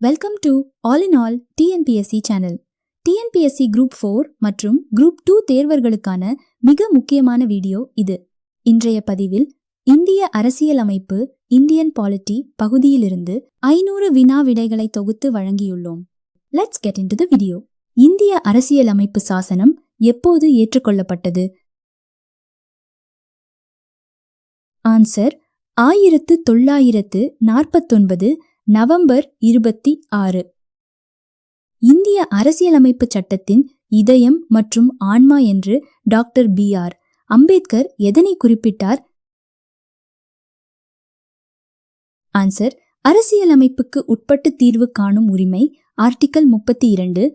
Welcome to all in all TNPSC channel. TNPSC group 4 மற்றும் group 2 தேர்வர்களுக்கான மிக முக்கியமான video இது. இன்றைய பதிவில் இந்திய அரசியலமைப்பு இந்தியன் பாலிட்டி பகுதியிலிருந்து 500 வினா விடைகளை தொகுத்து வழங்கியுள்ளோம். Let's get into the video. இந்திய அரசியலமைப்பு சாசனம் எப்போது ஏற்றுக்கொள்ளப்பட்டது? Answer 1949 November 26. இந்திய அரசியலமைப்பு சட்டத்தின் இதயம் மற்றும் ஆன்மா என்று டாக்டர் B.R. அம்பேத்கர் எதனை குறிப்பிட்டார்? ஆன்சர் அரசியலமைப்புக்கு உட்பட்டு தீர்வு காணும் உரிமை, ஆர்டிகல் 32.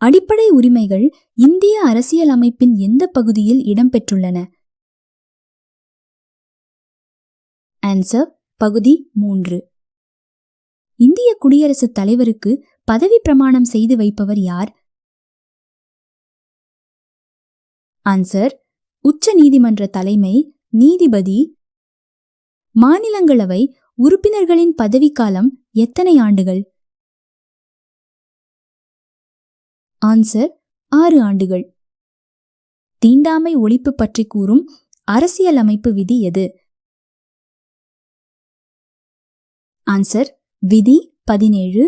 அடிப்படை உரிமைகள் இந்திய அரசியலமைப்பின் எந்த பகுதியில் இடம்பெற்றுள்ளன? ஆன்சர் பகுதி 3. இந்திய குடியரசுத் தலைவருக்கு பதவி பிரமாணம் செய்து வைப்பவர் யார்? ஆன்சர் உச்ச நீதிமன்ற தலைமை நீதிபதி. மாநிலங்களவை உறுப்பினர்களின் பதவிக்காலம் எத்தனை ஆண்டுகள்? ஆன்சர் 6 ஆண்டுகள். தீண்டாமை ஒழிப்பு பற்றி கூறும் அரசியலமைப்பு விதி எது? ஆன்சர் விதி 17.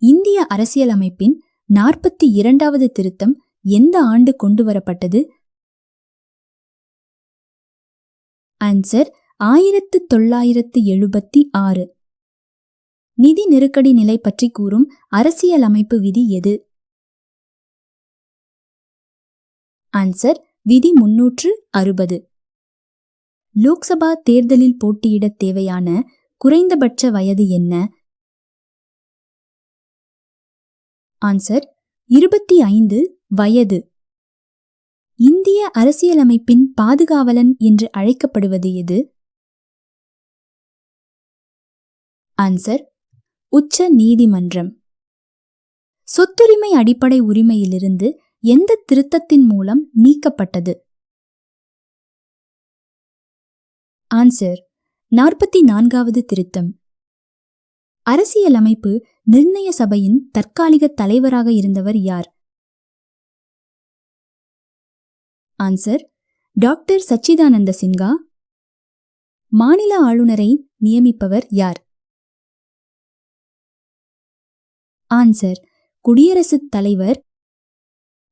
இந்திய அரசியலமைப்பின் 42வது திருத்தம் எந்த ஆண்டு கொண்டுவரப்பட்டது? ஆன்சர் 1976. நிதி நெருக்கடி நிலை பற்றி கூறும் அரசியலமைப்பு விதி எது? ஆன்சர் விதி 360. லோக்சபா தேர்தலில் போட்டியிட தேவையான குறைந்தபட்ச வயது என்ன? ஆன்சர் 25 வயது. இந்திய அரசியலமைப்பின் பாதுகாவலன் என்று அழைக்கப்படுவது எது? ஆன்சர் உச்ச நீதிமன்றம். சொத்துரிமை அடிப்படை உரிமையிலிருந்து எந்த திருத்தத்தின் மூலம் நீக்கப்பட்டது? ஆன்சர் 44வது திருத்தம். அரசியலமைப்பு நிர்ணய சபையின் தற்காலிக தலைவராக இருந்தவர் யார்? Answer doctor Sachchidananda Sinha. மாநில ஆளுநரை நியமிப்பவர் யார்? ஆன்சர் குடியரசுத் தலைவர்.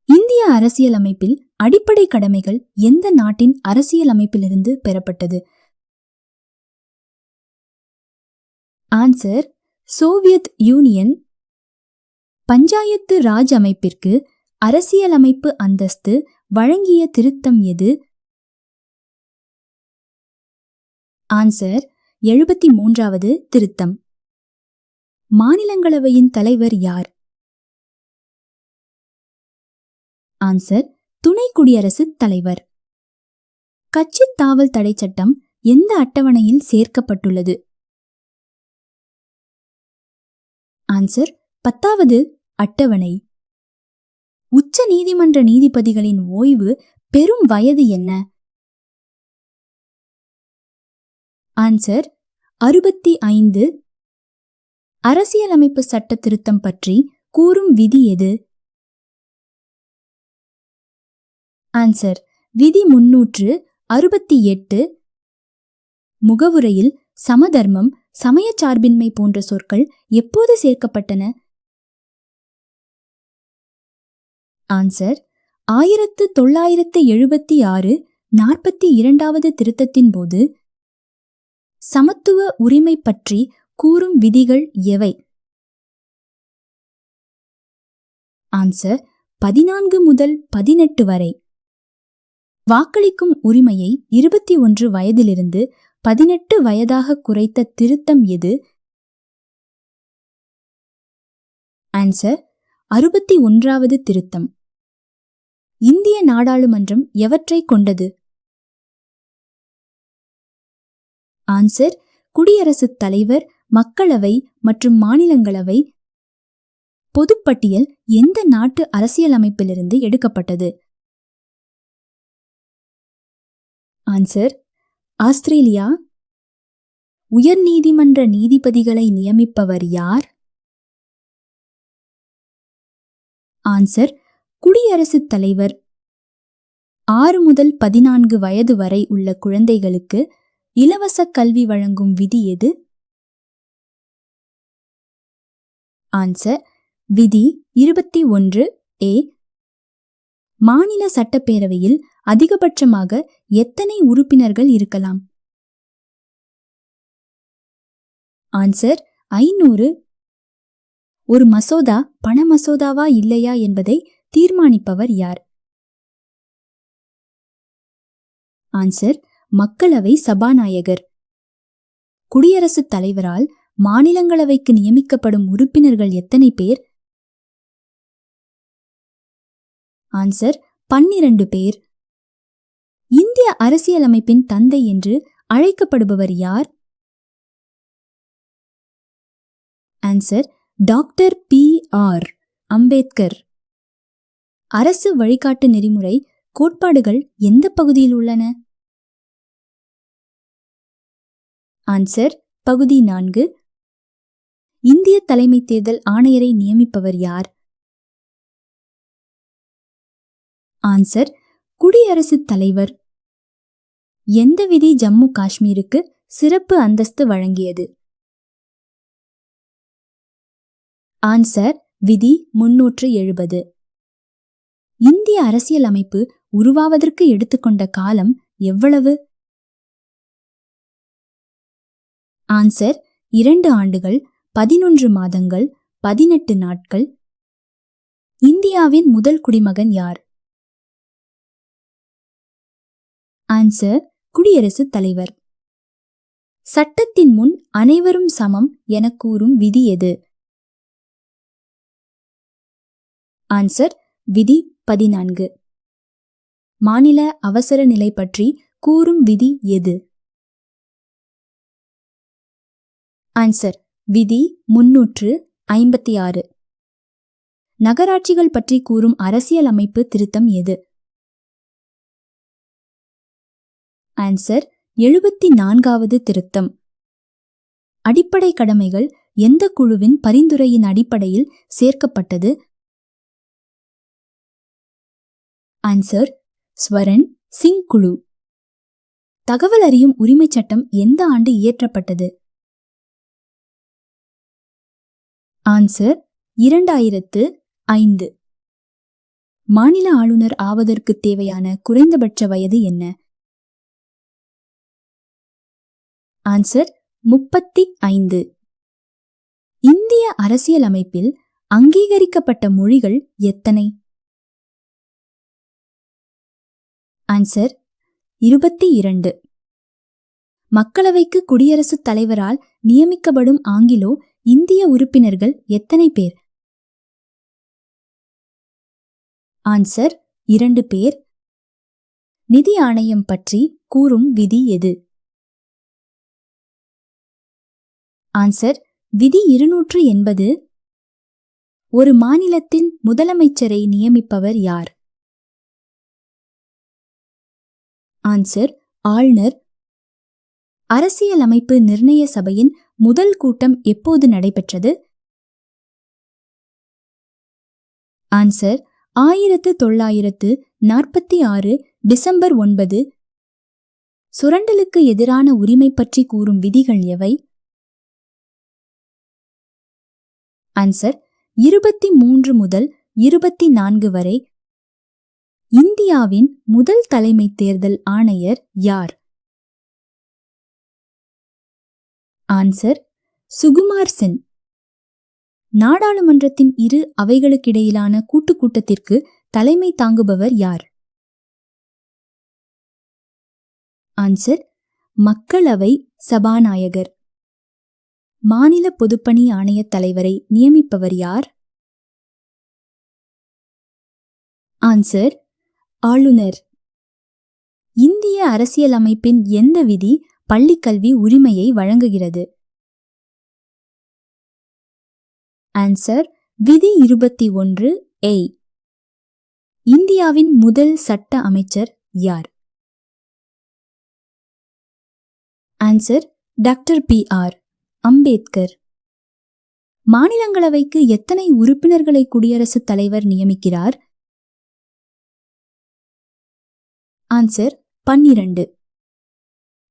இந்திய அரசியலமைப்பில் அடிப்படை கடமைகள் எந்த நாட்டின் அரசியலமைப்பிலிருந்து பெறப்பட்டது? Answer Soviet union. Panchayat Raj அமைப்பிற்கு அரசியலமைப்பு அந்தஸ்து வழங்கிய திருத்தம் எது? ஆன்சர் 73வது திருத்தம். மாநிலங்களவையின் தலைவர் யார்? ஆன்சர் துணை குடியரசுத் தலைவர். கட்சித் தாவல் தடை சட்டம் எந்த அட்டவணையில் சேர்க்கப்பட்டுள்ளது? ஆன்சர் 10வது அட்டவணை. உச்ச நீதிமன்ற நீதிபதிகளின் ஓய்வு பெறும் வயது என்ன? ஆன்சர் 65. அரசியலமைப்பு சட்ட திருத்தம் பற்றி கூறும் விதி எது? ஆன்சர் விதி 368. முகவுரையில் சமதர்மம், சமயச்சார்பின்மை போன்ற சொற்கள் எப்போது சேர்க்கப்பட்டன? ஆன்சர் 1976 42வது திருத்தத்தின் போது. சமத்துவ உரிமை பற்றி கூறும் விதிகள் எவை? ஆன்சர் 14 முதல் 18 வரை. வாக்களிக்கும் உரிமையை 21 வயதிலிருந்து 18 வயதாக குறைத்த திருத்தம் எது? ஆன்சர் 61வது திருத்தம். இந்திய நாடாளுமன்றம் எவற்றை கொண்டது? ஆன்சர் குடியரசுத் தலைவர், மக்களவை மற்றும் மாநிலங்களவை. பொதுப்பட்டியல் எந்த நாட்டு அரசியலமைப்பிலிருந்து எடுக்கப்பட்டது? Answer Australia. உயர்நீதிமன்ற நீதிபதிகளை நியமிப்பவர் யார்? ஆன்சர் குடியரசுத் தலைவர். 6 முதல் 14 வயது வரை உள்ள குழந்தைகளுக்கு இலவச கல்வி வழங்கும் விதி எது? ஆன்சர் விதி 21A. மாநில சட்டப்பேரவையில் அதிகபட்சமாக எத்தனை உறுப்பினர்கள் இருக்கலாம்? ஆன்சர் 500. ஒரு மசோதா பண மசோதாவா இல்லையா என்பதை தீர்மானிப்பவர் யார்? ஆன்சர் மக்களவை சபாநாயகர். குடியரசுத் தலைவரால் மாநிலங்களவைக்கு நியமிக்கப்படும் உறுப்பினர்கள் எத்தனை பேர்? ஆன்சர் 12 பேர். இந்திய அரசியலமைப்பின் தந்தை என்று அழைக்கப்படுபவர் யார்? Answer doctor P.R. அம்பேத்கர். அரசு வழிகாட்டு நெறிமுறை கோட்பாடுகள் எந்த பகுதியில் உள்ளன? ஆன்சர் பகுதி 4. இந்திய தலைமை தேர்தல் ஆணையரை நியமிப்பவர் யார்? ஆன்சர் குடியரசுத் தலைவர். எந்த விதி ஜம்மு காஷ்மீருக்கு சிறப்பு அந்தஸ்து வழங்கியது? ஆன்சர் விதி 370. இந்திய அரசியலமைப்பு உருவாவதற்கு எடுத்துக்கொண்ட காலம் எவ்வளவு? ஆன்சர் 2 ஆண்டுகள் 11 மாதங்கள் 18 நாட்கள். இந்தியாவின் முதல் குடிமகன் யார்? ஆன்சர் குடியரசுத் தலைவர். சட்டத்தின் முன் அனைவரும் சமம் என கூறும் விதி எது? ஆன்சர் விதி 14. மாநில அவசர நிலை பற்றி கூறும் விதி எது? ஆன்சர் விதி 356. நகராட்சிகள் பற்றி கூறும் அரசியல் அமைப்பு திருத்தம் எது? ஆன்சர் 74வது திருத்தம். அடிப்படை கடமைகள் எந்த குழுவின் பரிந்துரையின் அடிப்படையில் சேர்க்கப்பட்டது? ஆன்சர் ஸ்வரன் சிங் குழு. தகவல் அறியும் உரிமைச் சட்டம் எந்த ஆண்டு இயற்றப்பட்டது? ஆன்சர் 2005. மாநில ஆளுநர் ஆவதற்கு தேவையான குறைந்தபட்ச வயது என்ன? ஆன்சர் 35. இந்திய அரசியலமைப்பில் அங்கீகரிக்கப்பட்ட மொழிகள் எத்தனை? ஆன்சர் 22. மக்களவைக்கு குடியரசுத் தலைவரால் நியமிக்கப்படும் ஆங்கிலோ இந்திய உறுப்பினர்கள் எத்தனை பேர்? ஆன்சர் 2 பேர். நிதி ஆணையம் பற்றி கூறும் விதி எது? ஆன்சர் விதி 280. ஒரு மாநிலத்தின் முதலமைச்சரை நியமிப்பவர் யார்? ஆன்சர் ஆளுநர். அரசியலமைப்பு நிர்ணய சபையின் முதல் கூட்டம் எப்போது நடைபெற்றது? Answer 1946 December 9. சுரண்டலுக்கு எதிரான உரிமை பற்றி கூறும் விதிகள் எவை? ஆன்சர் 23 முதல் 24 வரை. இந்தியாவின் முதல் தலைமை தேர்தல் ஆணையர் யார்? ஆன்சர் சுகுமார் சென். நாடாளுமன்றத்தின் இரு அவைகளுக்கிடையிலான கூட்டுக் கூட்டத்திற்கு தலைமை தாங்குபவர் யார்? ஆன்சர் மக்களவை சபாநாயகர். மாநில பொதுப்பணி ஆணையத் தலைவரை நியமிப்பவர் யார்? ஆன்சர் ஆளுநர். இந்திய அரசியலமைப்பின் எந்த விதி பள்ளிக்கல்வி உரிமையை வழங்குகிறது? ஆன்சர் விதி 21A. இந்தியாவின் முதல் சட்ட அமைச்சர் யார்? Answer doctor B R. அம்பேத்கர். மாநிலங்களவைக்கு எத்தனை உறுப்பினர்களை குடியரசுத் தலைவர் நியமிக்கிறார்? ஆன்சர் 12.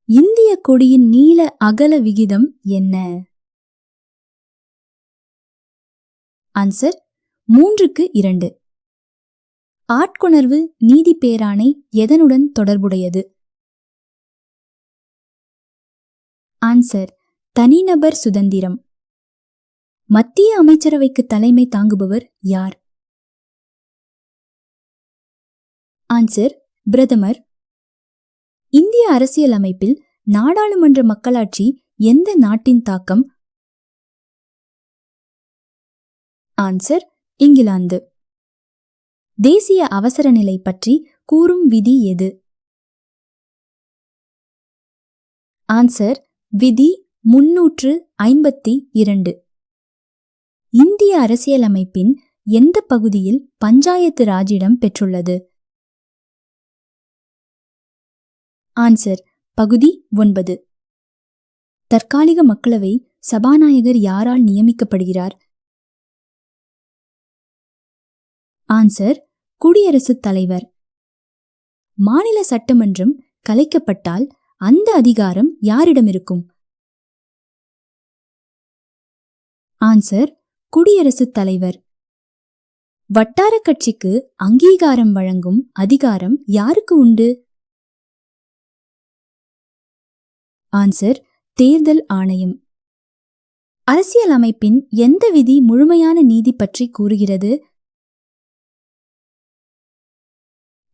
இந்திய கொடியின் நீள அகல விகிதம் என்ன? ஆன்சர் 3:2. ஆட்கொணர்வு நீதி பேராணை எதனுடன் தொடர்புடையது? ஆன்சர் தனிநபர் சுதந்திரம். மத்திய அமைச்சரவைக்கு தலைமை தாங்குபவர் யார்? ஆன்சர் பிரதமர். இந்திய அரசியலமைப்பில் நாடாளுமன்ற மக்களாட்சி எந்த நாட்டின் தாக்கம்? ஆன்சர் இங்கிலாந்து. தேசிய அவசர நிலை பற்றி கூறும் விதி எது? ஆன்சர் விதி 352. இந்திய அரசியலமைப்பின் எந்த பகுதியில் பஞ்சாயத்து ராஜ் இடம் பெற்றுள்ளது? ஆன்சர் பகுதி 9. தற்காலிக மக்களவை சபாநாயகர் யாரால் நியமிக்கப்படுகிறார்? ஆன்சர் குடியரசுத் தலைவர். மாநில சட்டமன்றம் கலைக்கப்பட்டால் அந்த அதிகாரம் யாரிடம் இருக்கும்? ஆன்சர் குடியரசுத் தலைவர். வட்டார கட்சிக்கு அங்கீகாரம் வழங்கும் அதிகாரம் யாருக்கு உண்டு? ஆன்சர் தேர்தல் ஆணையம். அரசியலமைப்பின் எந்த விதி முழுமையான நீதி பற்றி கூறுகிறது?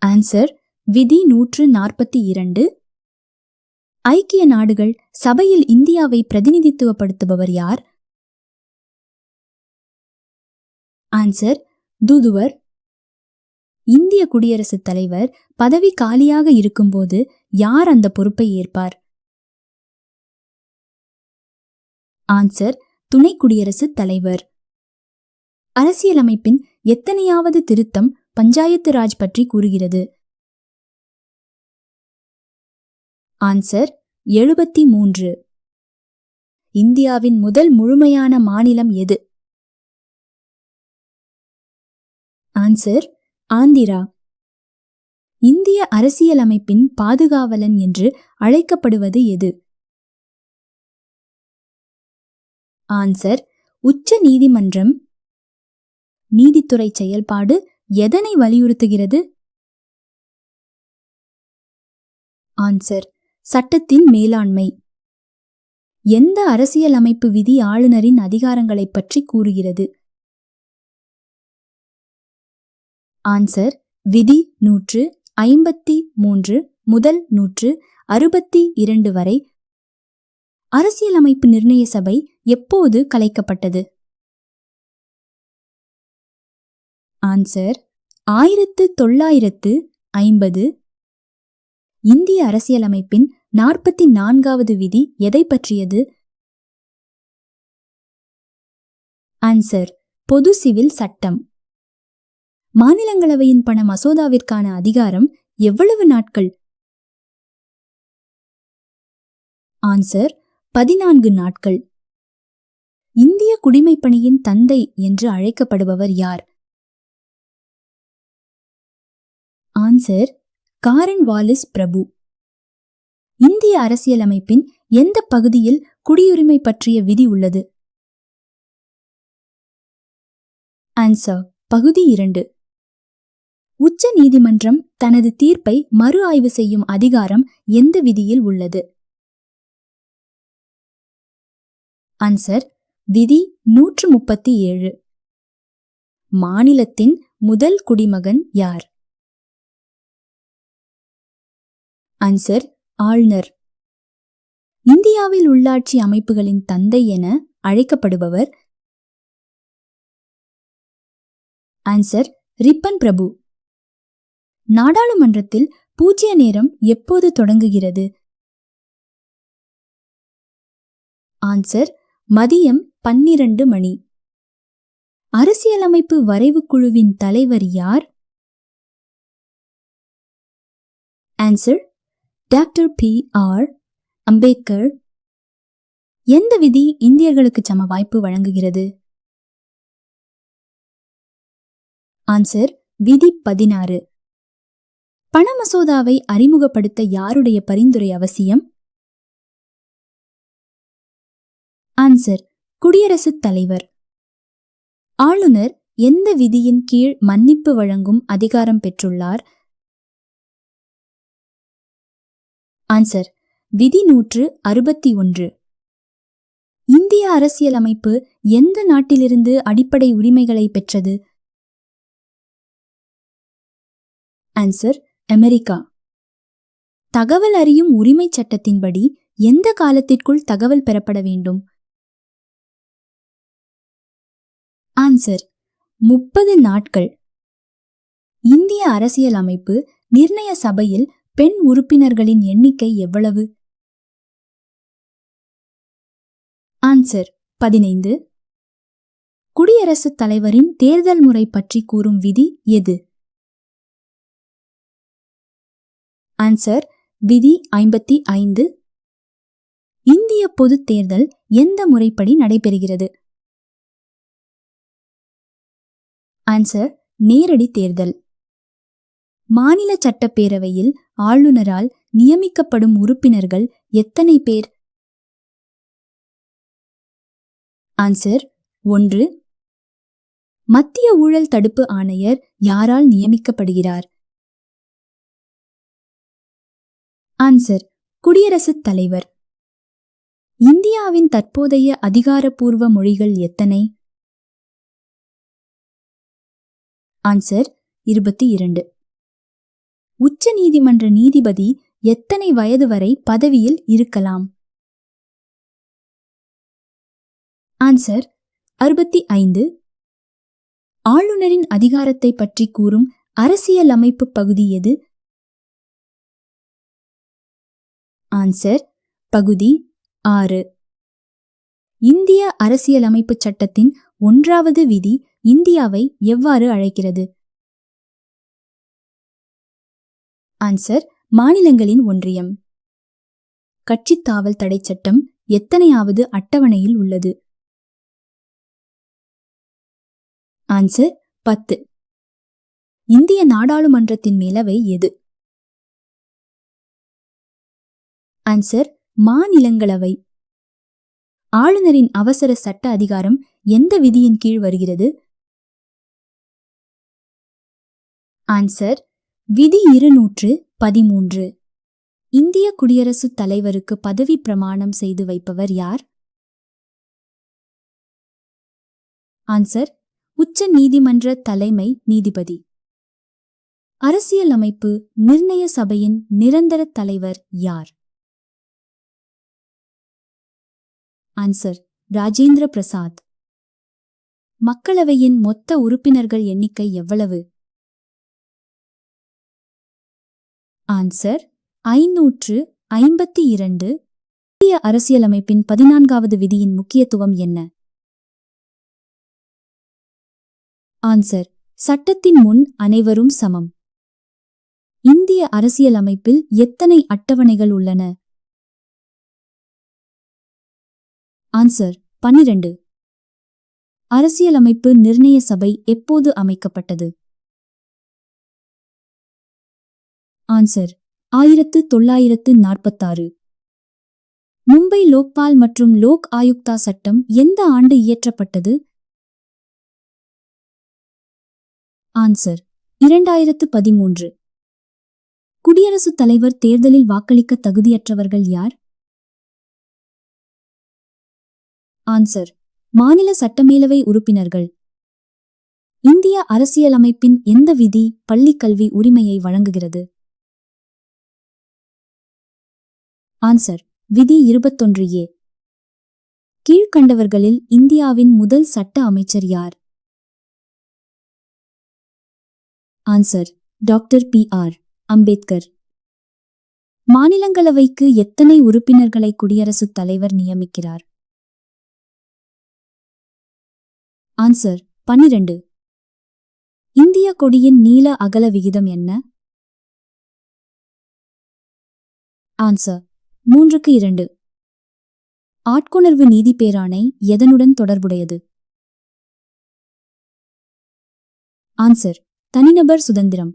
ஆன்சர் விதி 142. ஐக்கிய நாடுகள் சபையில் இந்தியாவை பிரதிநிதித்துவப்படுத்துபவர் யார்? ஆன்சர் தூதுவர். இந்திய குடியரசுத் தலைவர் பதவி காலியாக இருக்கும்போது யார் அந்த பொறுப்பை ஏற்பார்? ஆன்சர் துணை குடியரசுத் தலைவர். அரசியலமைப்பின் எத்தனையாவது திருத்தம் பஞ்சாயத்து ராஜ் பற்றி கூறுகிறது? ஆன்சர் 73. இந்தியாவின் முதல் முழுமையான மாநிலம் எது? ஆன்சர் ஆந்திரா. இந்திய அரசியலமைப்பின் பாதுகாவலன் என்று அழைக்கப்படுவது எது? ஆன்சர் உச்ச நீதிமன்றம். நீதித்துறை செயல்பாடு எதனை வலியுறுத்துகிறது? ஆன்சர் சட்டத்தின் மேலாண்மை. எந்த அரசியலமைப்பு விதி ஆளுநரின் அதிகாரங்களைப் பற்றி கூறுகிறது? ஆன்சர் விதி 153 முதல் 162 வரை. அரசியலமைப்பு நிர்ணய சபை எப்போது கலைக்கப்பட்டது? ஆன்சர் 1950. இந்திய அரசியலமைப்பின் 44வது விதி எதை பற்றியது? ஆன்சர் பொது சிவில் சட்டம். மாநிலங்களவையின் பண மசோதாவிற்கான அதிகாரம் எவ்வளவு நாட்கள்? ஆன்சர் 14 நாட்கள். இந்திய குடிமைப்பணியின் தந்தை என்று அழைக்கப்படுபவர் யார்? ஆன்சர் காரன் வாலிஸ் பிரபு. இந்திய அரசியலமைப்பின் எந்த பகுதியில் குடியுரிமை பற்றிய விதி உள்ளது? ஆன்சர் பகுதி 2. உச்ச நீதிமன்றம் தனது தீர்ப்பை மறு ஆய்வு செய்யும் அதிகாரம் எந்த விதியில் உள்ளது? ஆன்சர் விதி 137. மாநிலத்தின் முதல் குடிமகன் யார்? ஆன்சர் ஆளுநர். இந்தியாவில் உள்ளாட்சி அமைப்புகளின் தந்தை என அழைக்கப்படுபவர்? ஆன்சர் ரிப்பன் பிரபு. நாடாளுமன்றத்தில் பூஜ்ய நேரம் எப்போது தொடங்குகிறது? ஆன்சர் மதியம் 12 மணி. அரசியலமைப்பு வரைவு குழுவின் தலைவர் யார்? Answer doctor B R. அம்பேத்கர். எந்த விதி இந்தியர்களுக்கு சம வாய்ப்பு வழங்குகிறது? ஆன்சர் விதி 16. பண மசோதாவை அறிமுகப்படுத்த யாருடைய பரிந்துரை அவசியம்? ஆன்சர் குடியரசுத் தலைவர். ஆளுநர் எந்த விதியின் கீழ் மன்னிப்பு வழங்கும் அதிகாரம் பெற்றுள்ளார்? ஆன்சர் விதி 161. இந்திய அரசியலமைப்பு எந்த நாட்டிலிருந்து அடிப்படை உரிமைகளை பெற்றது? Answer America. தகவல் அறியும் உரிமைச் சட்டத்தின்படி எந்த காலத்திற்குள் தகவல் பெறப்பட வேண்டும்? ஆன்சர் 30 நாட்கள். இந்திய அரசியலமைப்பு நிர்ணய சபையில் பெண் உறுப்பினர்களின் எண்ணிக்கை எவ்வளவு? ஆன்சர் 15. குடியரசுத் தலைவரின் தேர்தல் முறை பற்றி கூறும் விதி எது? ஆன்சர் விதி 55. இந்திய பொதுத் தேர்தல் எந்த முறைப்படி நடைபெறுகிறது? ஆன்சர் நேரடி தேர்தல். மாநில சட்டப்பேரவையில் ஆளுநரால் நியமிக்கப்படும் உறுப்பினர்கள் எத்தனை பேர்? ஆன்சர் 1. மத்திய ஊழல் தடுப்பு ஆணையர் யாரால் நியமிக்கப்படுகிறார்? ஆன்சர் குடியரசுத் தலைவர். இந்தியாவின் தற்போதைய அதிகாரப்பூர்வ மொழிகள் எத்தனை? ஆன்சர் 22. உச்ச நீதிமன்ற நீதிபதி எத்தனை வயது வரை பதவியில் இருக்கலாம்? ஆன்சர் 65. ஆளுநரின் அதிகாரத்தை பற்றி கூறும் அரசியலமைப்பு பகுதி எது? ஆன்சர் பகுதி 6. இந்திய அரசியலமைப்பு சட்டத்தின் 1வது விதி இந்தியாவை எவ்வாறு அழைக்கிறது? ஆன்சர் மாநிலங்களின் ஒன்றியம். கட்சித் தாவல் தடை சட்டம் எத்தனையாவது அட்டவணையில் உள்ளது? ஆன்சர் 10. இந்திய நாடாளுமன்றத்தின் மேலவை எது? ஆன்சர் மாநிலங்களவை. ஆளுநரின் அவசர சட்ட அதிகாரம் எந்த விதியின் கீழ் வருகிறது? ஆன்சர் விதி 213. இந்திய குடியரசுத் தலைவருக்கு பதவி பிரமாணம் செய்து வைப்பவர் யார்? ஆன்சர் உச்ச நீதிமன்ற தலைமை நீதிபதி. அரசியலமைப்பு நிர்ணய சபையின் நிரந்தர தலைவர் யார்? ஆன்சர் ராஜேந்திர பிரசாத். மக்களவையின் மொத்த உறுப்பினர்கள் எண்ணிக்கை எவ்வளவு? ஆன்சர் 552. இந்திய அரசியலமைப்பின் 14வது விதியின் முக்கியத்துவம் என்ன? ஆன்சர் சட்டத்தின் முன் அனைவரும் சமம். இந்திய அரசியலமைப்பில் எத்தனை அட்டவணைகள் உள்ளன? ஆன்சர் 12. அரசியலமைப்பு நிர்ணய சபை எப்போது அமைக்கப்பட்டது? ஆன்சர் 1946. மும்பை லோக்பால் மற்றும் லோக் ஆயுக்தா சட்டம் எந்த ஆண்டு இயற்றப்பட்டது? ஆன்சர் 2013. குடியரசுத் தலைவர் தேர்தலில் வாக்களிக்க தகுதியற்றவர்கள் யார்? ஆன்சர் மாநில சட்டமேலவை உறுப்பினர்கள். இந்திய அரசியலமைப்பின் எந்த விதி பள்ளிக்கல்வி உரிமையை வழங்குகிறது? ஆன்சர் விதி 21A. கீழ்க்கண்டவர்களில் இந்தியாவின் முதல் சட்ட அமைச்சர் யார்? Answer doctor PR Ambedkar. மாநிலங்களவைக்கு எத்தனை உறுப்பினர்களை குடியரசுத் தலைவர் நியமிக்கிறார்? ஆன்சர் 12. இந்திய கொடியின் நீள அகல விகிதம் என்ன? ஆன்சர் 3:2. ஆட்கொணர்வு நீதி பேராணை எதனுடன் தொடர்புடையது? ஆன்சர்: தனிநபர் சுதந்திரம்.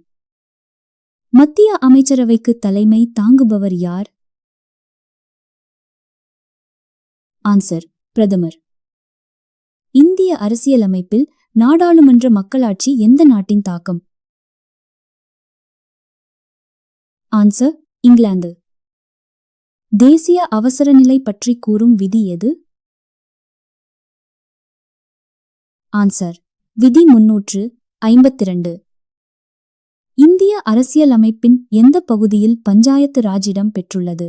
மத்திய அமைச்சரவைக்கு தலைமை தாங்குபவர் யார்? ஆன்சர்: பிரதமர். இந்திய அரசியலமைப்பில் நாடாளுமன்ற மக்களாட்சி எந்த நாட்டின் தாக்கம்? ஆன்சர்: இங்கிலாந்து. தேசிய அவசர நிலை பற்றி கூறும் விதி எது? ஆன்சர்: விதி 352. இந்திய அரசியலமைப்பின் எந்த பகுதியில் பஞ்சாயத்து ராஜ் இடம் பெற்றுள்ளது?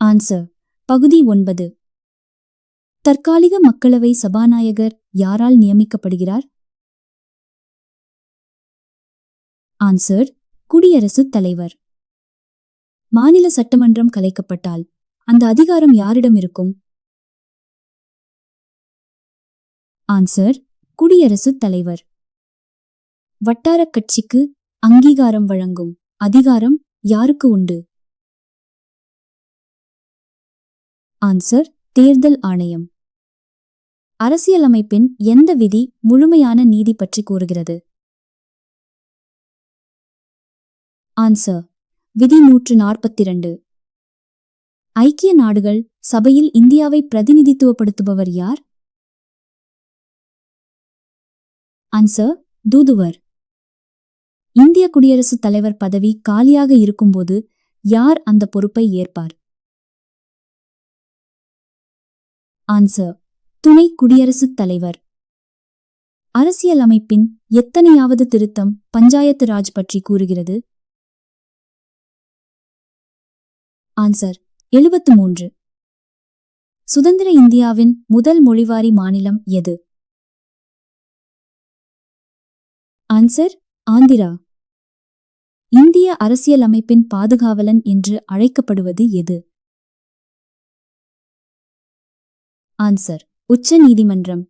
ஆன்சர்: பகுதி 9. தற்காலிக மக்களவை சபாநாயகர் யாரால் நியமிக்கப்படுகிறார்? ஆன்சர்: குடியரசுத் தலைவர். மாநில சட்டமன்றம் கலைக்கப்பட்டால் அந்த அதிகாரம் யாரிடம் இருக்கும்? ஆன்சர்: குடியரசுத் தலைவர். வட்டாரக் கட்சிக்கு அங்கீகாரம் வழங்கும் அதிகாரம் யாருக்கு உண்டு? ஆன்சர்: தேர்தல் ஆணையம். அரசியலமைப்பின் எந்த விதி முழுமையான நீதி பற்றி கூறுகிறது? ஆன்சர்: விதி 142. ஐக்கிய நாடுகள் சபையில் இந்தியாவை பிரதிநிதித்துவப்படுத்துபவர் யார்? ஆன்சர்: தூதுவர். இந்திய குடியரசுத் தலைவர் பதவி காலியாக இருக்கும்போது யார் அந்த பொறுப்பை ஏற்பார்? ஆன்சர்: துணை குடியரசுத் தலைவர். அரசியலமைப்பின் எத்தனையாவது திருத்தம் பஞ்சாயத்து ராஜ் பற்றி கூறுகிறது? ஆன்சர்: 73. சுதந்திர இந்தியாவின் முதல் மொழிவாரி மாநிலம் எது? ஆன்சர்: ஆந்திரா. இந்திய அரசியலமைப்பின் பாதுகாவலன் என்று அழைக்கப்படுவது எது? ஆன்சர்: உச்ச நீதிமன்றம்.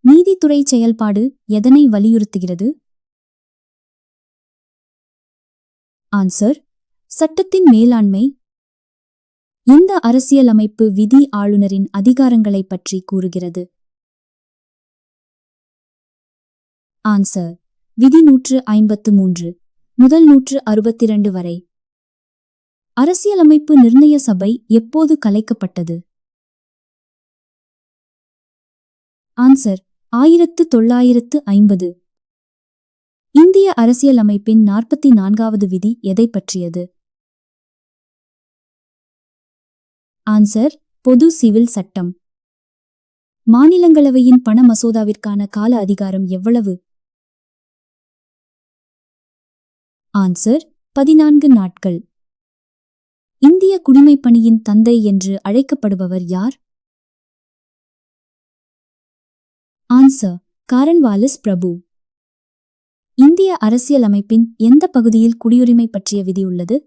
நீதித்துறை செயல்பாடு எதனை வலியுறுத்துகிறது? ஆன்சர்: சட்டத்தின் மேலாண்மை. இந்த அரசியலமைப்பு விதி ஆளுநரின் அதிகாரங்களை பற்றி கூறுகிறது? ஆன்சர்: விதி 153 முதல் 162 வரை. அரசியலமைப்பு நிர்ணய சபை எப்போது கலைக்கப்பட்டது? ஆன்சர்: 1950. இந்திய அரசியலமைப்பின் 44வது விதி எதை பற்றியது? ஆன்சர்: பொது சிவில் சட்டம். மாநிலங்களவையின் பண மசோதாவிற்கான கால அதிகாரம் எவ்வளவு? ஆன்சர்: 14 நாட்கள். இந்திய குடிமைப்பணியின் தந்தை என்று அழைக்கப்படுபவர் யார்? ஆன்சர்: காரன்வாலிஸ் பிரபு. இந்திய அரசியலமைப்பின் எந்த பகுதியில் குடியுரிமை பற்றிய விதி உள்ளது?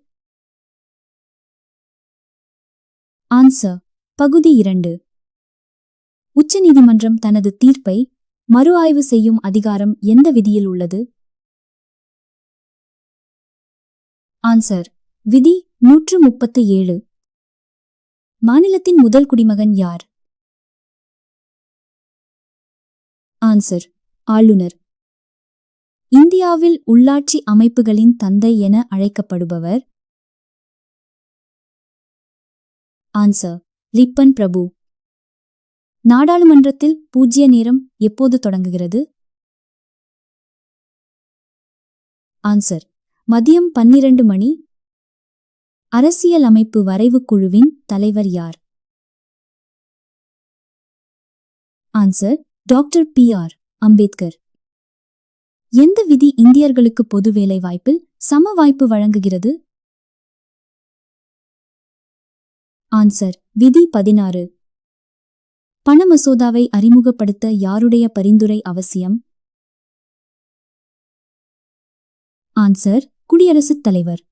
ஆன்சர்: பகுதி 2. உச்சநீதிமன்றம் தனது தீர்ப்பை மறு ஆய்வு செய்யும் அதிகாரம் எந்த விதியில் உள்ளது? ஆன்சர்: விதி 137. மாநிலத்தின் முதல் குடிமகன் யார்? ஆன்சர்: ஆளுநர். இந்தியாவில் உள்ளாட்சி அமைப்புகளின் தந்தை என அழைக்கப்படுபவர்? ஆன்சர்: ரிப்பன் பிரபு. நாடாளுமன்றத்தில் பூஜ்ய நேரம் எப்போது தொடங்குகிறது? ஆன்சர்: மதியம் 12 மணி. அரசியல் அமைப்பு வரைவு குழுவின் தலைவர் யார்? Answer: doctor B R. அம்பேத்கர். எந்த விதி இந்தியர்களுக்கு பொது வேலை வாய்ப்பில் சம வாய்ப்பு வழங்குகிறது? ஆன்சர்: விதி 16. பண மசோதாவை அறிமுகப்படுத்த யாருடைய பரிந்துரை அவசியம்? ஆன்சர்: குடியரசுத் தலைவர்.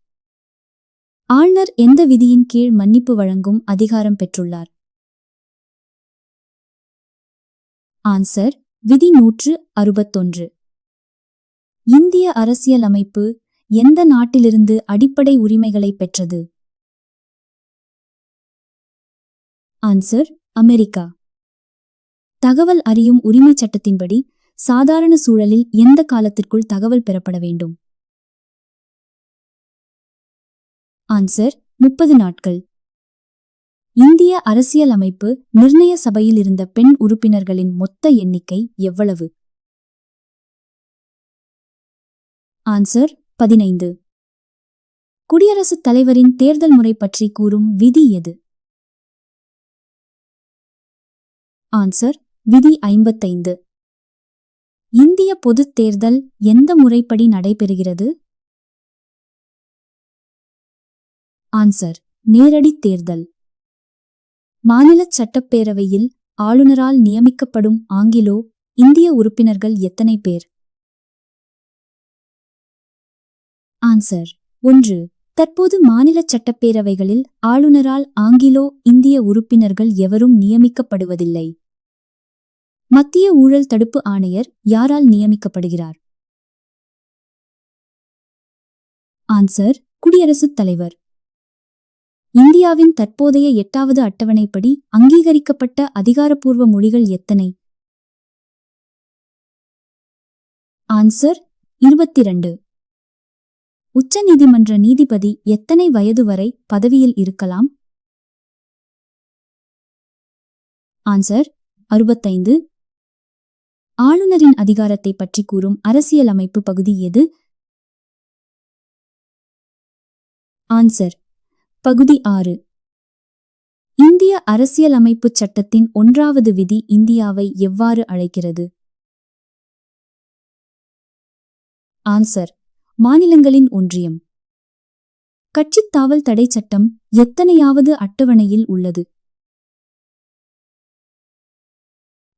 ஆளுநர் எந்த விதியின் கீழ் மன்னிப்பு வழங்கும் அதிகாரம் பெற்றுள்ளார்? ஆன்சர்: விதி 161. இந்திய அரசியல் அமைப்பு எந்த நாட்டிலிருந்து அடிப்படை உரிமைகளை பெற்றது? Answer America. தகவல் அறியும் உரிமைச் சட்டத்தின்படி சாதாரண சூழலில் எந்த காலத்திற்குள் தகவல் பெறப்பட வேண்டும்? ஆன்சர் 30 நாட்கள். இந்திய அரசியலமைப்பு நிர்ணய சபையில் இருந்த பெண் உறுப்பினர்களின் மொத்த எண்ணிக்கை எவ்வளவு? ஆன்சர் 15. குடியரசுத் தலைவரின் தேர்தல் முறை பற்றி கூறும் விதி எது? ஆன்சர் விதி 55. இந்திய பொதுத் தேர்தல் எந்த முறைப்படி நடைபெறுகிறது? ஆன்சர் நேரடி தேர்தல். மாநில சட்டப்பேரவையில் ஆளுநரால் நியமிக்கப்படும் ஆங்கிலோ இந்திய உறுப்பினர்கள் எத்தனை பேர்? ஆன்சர் 1. தற்போது மாநில சட்டப்பேரவைகளில் ஆளுநரால் ஆங்கிலோ இந்திய உறுப்பினர்கள் எவரும் நியமிக்கப்படுவதில்லை. மத்திய ஊழல் தடுப்பு ஆணையர் யாரால் நியமிக்கப்படுகிறார்? ஆன்சர் குடியரசுத் தலைவர். இந்தியாவின் தற்போதைய 8வது அட்டவணைப்படி அங்கீகரிக்கப்பட்ட அதிகாரப்பூர்வ மொழிகள் எத்தனை? ஆன்சர் 22. உச்சநீதிமன்ற நீதிபதி எத்தனை வயது வரை பதவியில் இருக்கலாம்? ஆன்சர் 65. ஆளுநரின் அதிகாரத்தை பற்றி கூறும் அரசியலமைப்பு பகுதி எது? ஆன்சர் பகுதி 6. இந்திய அரசியலமைப்புச் சட்டத்தின் 1வது விதி இந்தியாவை எவ்வாறு அழைக்கிறது? ஆன்சர் மாநிலங்களின் ஒன்றியம். கட்சித் தாவல் தடை சட்டம் எத்தனையாவது அட்டவணையில் உள்ளது?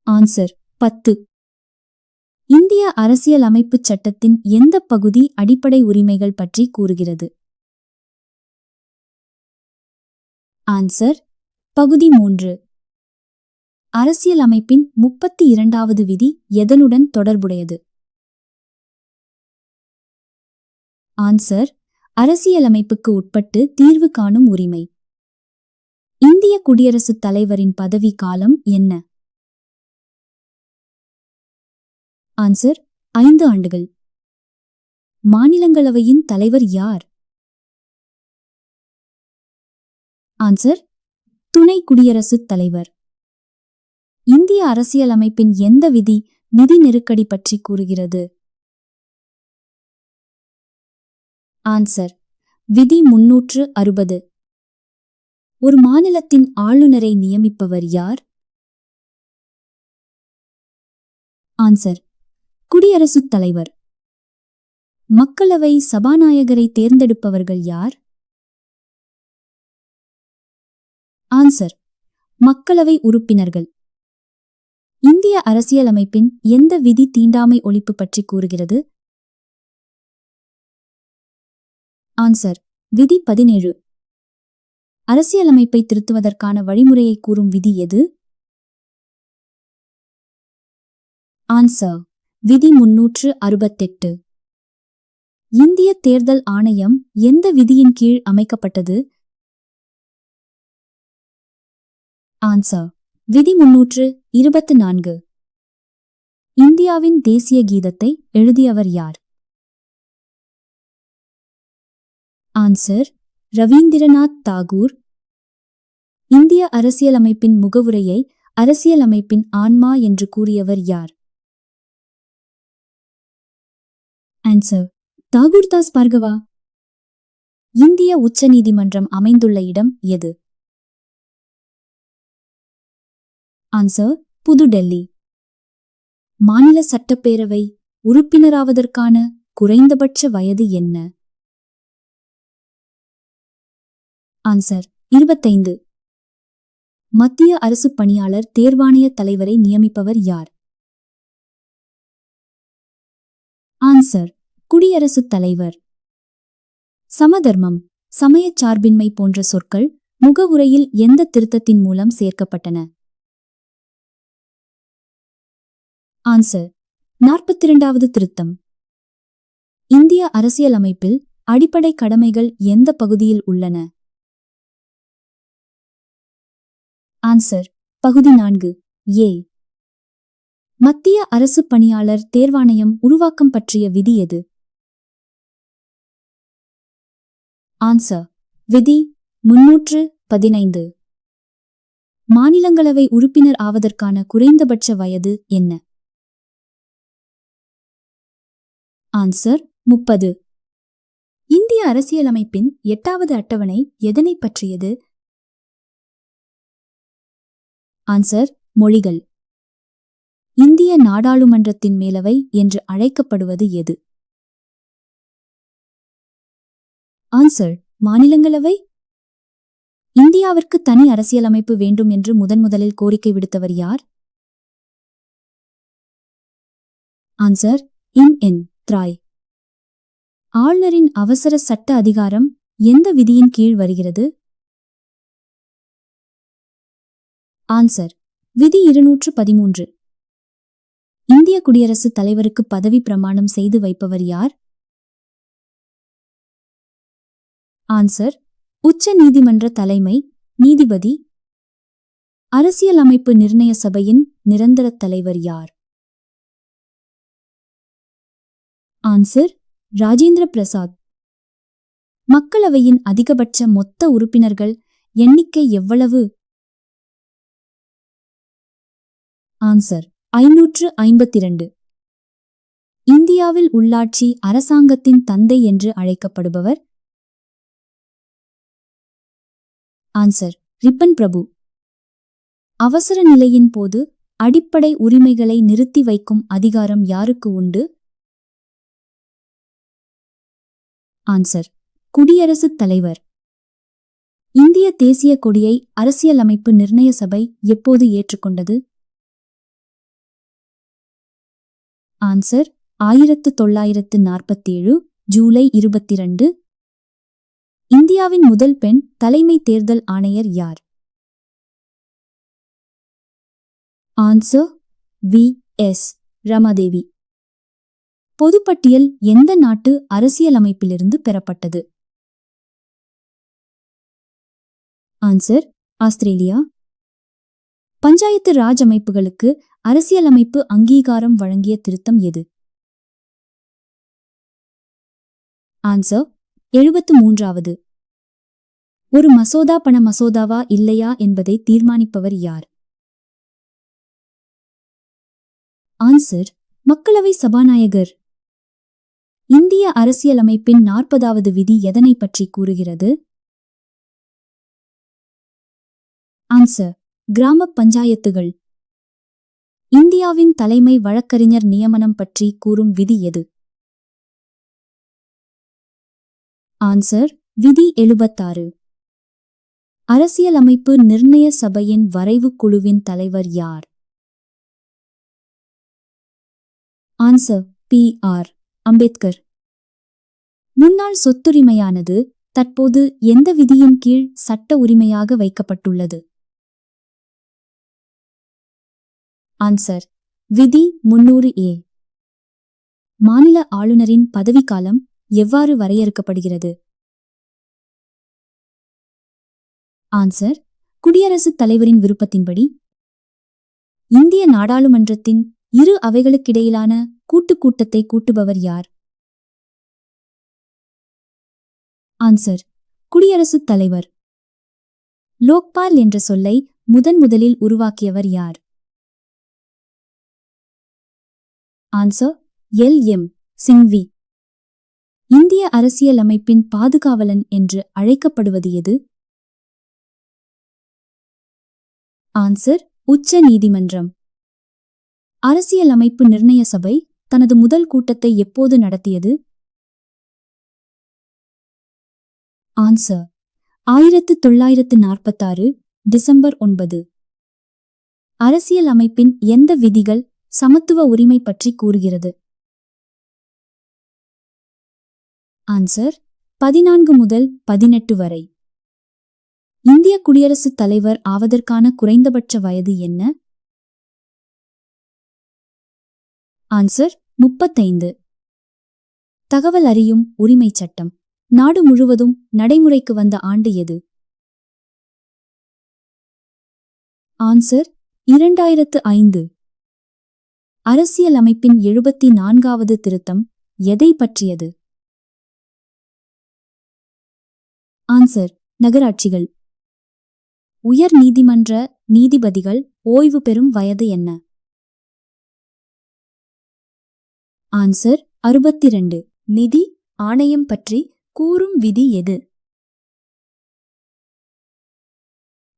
ஆன்சர் 10. இந்திய அரசியலமைப்புச் சட்டத்தின் எந்த பகுதி அடிப்படை உரிமைகள் பற்றி கூறுகிறது? ஆன்சர் பகுதி 3. அரசியலமைப்பின் 32வது விதி எதனுடன் தொடர்புடையது? ஆன்சர் அரசியலமைப்புக்கு உட்பட்டு தீர்வு காணும் உரிமை. இந்திய குடியரசுத் தலைவரின் பதவி காலம் என்ன? ஆன்சர் 5 ஆண்டுகள். மாநிலங்களவையின் தலைவர் யார்? ஆன்சர் துணை குடியரசுத் தலைவர். இந்திய அரசியலமைப்பின் எந்த விதி நிதி நெருக்கடி பற்றி கூறுகிறது? ஆன்சர் விதி 360. ஒரு மாநிலத்தின் ஆளுநரை நியமிப்பவர் யார்? ஆன்சர் குடியரசுத் தலைவர். மக்களவை சபாநாயகரை தேர்ந்தெடுப்பவர்கள் யார்? ஆன்சர் மக்களவை உறுப்பினர்கள். இந்திய அரசியலமைப்பின் எந்த விதி தீண்டாமை ஒழிப்பு பற்றி கூறுகிறது? ஆன்சர் விதி 17. அரசியலமைப்பை திருத்துவதற்கான வழிமுறையை கூறும் விதி எது? ஆன்சர் விதி 368. இந்திய தேர்தல் ஆணையம் எந்த விதியின் கீழ் அமைக்கப்பட்டது? ஆன்சர் விதி 324. இந்தியாவின் தேசிய கீதத்தை எழுதியவர் யார்? ஆன்சர் ரவீந்திரநாத் தாகூர். இந்திய அரசியலமைப்பின் முகவுரையை அரசியலமைப்பின் ஆன்மா என்று கூறியவர் யார்? ஆன்சர் தாகூர்தாஸ் பார்கவா. இந்திய உச்சநீதிமன்றம் அமைந்துள்ள இடம் எது? ஆன்சர் புதுடெல்லி. மாநில சட்டப்பேரவை உறுப்பினராவதற்கான குறைந்தபட்ச வயது என்ன? ஆன்சர் 25. மத்திய அரசு பணியாளர் தேர்வாணைய தலைவரை நியமிப்பவர் யார்? ஆன்சர் குடியரசுத் தலைவர். சமதர்மம், சமயச் சார்பின்மை போன்ற சொற்கள் முகவுரையில் எந்த திருத்தத்தின் மூலம் சேர்க்கப்பட்டன? ஆன்சர் 42வது திருத்தம். இந்திய அரசியலமைப்பில் அடிப்படை கடமைகள் எந்த பகுதியில் உள்ளன? ஆன்சர் பகுதி 4 ஏ. மத்திய அரசு பணியாளர் தேர்வாணையம் உருவாக்கம் பற்றிய விதி எது? ஆன்சர் விதி 315. மாநிலங்களவை உறுப்பினர் ஆவதற்கான குறைந்தபட்ச வயது என்ன? ஆன்சர் 30. இந்திய அரசியலமைப்பின் 8வது அட்டவணை எதனை பற்றியது? ஆன்சர் மொழிகள். இந்திய நாடாளுமன்றத்தின் மேலவை என்று அழைக்கப்படுவது எது? ஆன்சர் மாநிலங்களவை. இந்தியாவிற்கு தனி அரசியலமைப்பு வேண்டும் என்று முதலில் கோரிக்கை விடுத்தவர் யார்? ஆன்சர் என் ராய். ஆளுநரின் அவசர சட்ட அதிகாரம் எந்த விதியின் கீழ் வருகிறது? ஆன்சர் விதி 213. இந்திய குடியரசுத் தலைவருக்கு பதவி பிரமாணம் செய்து வைப்பவர் யார்? ஆன்சர் உச்ச நீதிமன்ற தலைமை நீதிபதி. அரசியலமைப்பு நிர்ணய சபையின் நிரந்தர தலைவர் யார்? ஆன்சர் ராஜேந்திர பிரசாத். மக்களவையின் அதிகபட்ச மொத்த உறுப்பினர்கள் எண்ணிக்கை எவ்வளவு? ஆன்சர் 552. இந்தியாவில் உள்ளாட்சி அரசாங்கத்தின் தந்தை என்று அழைக்கப்படுபவர்? ஆன்சர் ரிப்பன் பிரபு. அவசர நிலையின் போது அடிப்படை உரிமைகளை நிறுத்தி வைக்கும் அதிகாரம் யாருக்கு உண்டு? ஆன்சர் குடியரசுத் தலைவர். இந்திய தேசிய கொடியை அரசியலமைப்பு நிர்ணய சபை எப்போது ஏற்றுக்கொண்டது? ஆன்சர் 1947 ஜூலை 22. இந்தியாவின் முதல் பெண் தலைமை தேர்தல் ஆணையர் யார்? Answer V.S. ரமாதேவி. பொதுப்பட்டியல் எந்த நாட்டு அரசியலமைப்பிலிருந்து பெறப்பட்டது? Answer Australia. பஞ்சாயத்து ராஜ் அமைப்புகளுக்கு அரசியலமைப்பு அங்கீகாரம் வழங்கிய திருத்தம் எது? ஆன்சர் 73வது. ஒரு மசோதா பண மசோதாவா இல்லையா என்பதை தீர்மானிப்பவர் யார்? ஆன்சர் மக்களவை சபாநாயகர். இந்திய அரசியலமைப்பின் 40வது விதி எதனை பற்றி கூறுகிறது? ஆன்சர் கிராம பஞ்சாயத்துகள். இந்தியாவின் தலைமை வழக்கறிஞர் நியமனம் பற்றி கூறும் விதி எது? ஆன்சர் விதி 76. அரசியலமைப்பு நிர்ணய சபையின் வரைவு குழுவின் தலைவர் யார்? Answer P.R. அம்பேத்கர். முன்னாள் சொத்துரிமையானது தற்போது எந்த விதியின் கீழ் சட்ட உரிமையாக வைக்கப்பட்டுள்ளது? ஆன்சர் விதி 300A. மாநில ஆளுநரின் பதவிக்காலம் எவ்வாறு வரையறுக்கப்படுகிறது? ஆன்சர் குடியரசுத் தலைவரின் விருப்பத்தின்படி. இந்திய நாடாளுமன்றத்தின் இரு அவைகளுக்கிடையிலான கூட்டத்தை கூட்டுபவர் யார்? ஆன்சர் குடியரசுத் தலைவர். லோக்பால் என்ற சொல்லை முதலில் உருவாக்கியவர் யார்? Answer L.M. சிங்வி. இந்திய அரசியலமைப்பின் பாதுகாவலன் என்று அழைக்கப்படுவது எது? ஆன்சர் உச்ச நீதிமன்றம். அரசியலமைப்பு நிர்ணய சபை தனது முதல் கூட்டத்தை எப்போது நடத்தியது? Answer 1946 December 9. அரசியல் அமைப்பின் எந்த விதிகள் சமத்துவ உரிமை பற்றி கூறுகிறது? ஆன்சர் 14 முதல் 18 வரை. இந்திய குடியரசுத் தலைவர் ஆவதற்கான குறைந்தபட்ச வயது என்ன? ஆன்சர் 35. தகவல் அறியும் உரிமை சட்டம் நாடு முழுவதும் நடைமுறைக்கு வந்த ஆண்டு எது? ஆன்சர் 2005. அரசியல் அமைப்பின் 74வது திருத்தம் எதை பற்றியது? ஆன்சர் நகராட்சிகள். உயர் நீதிமன்ற நீதிபதிகள் ஓய்வு பெறும் வயது என்ன? ஆன்சர் 62. நிதி ஆணையம் பற்றி கூறும் விதி எது?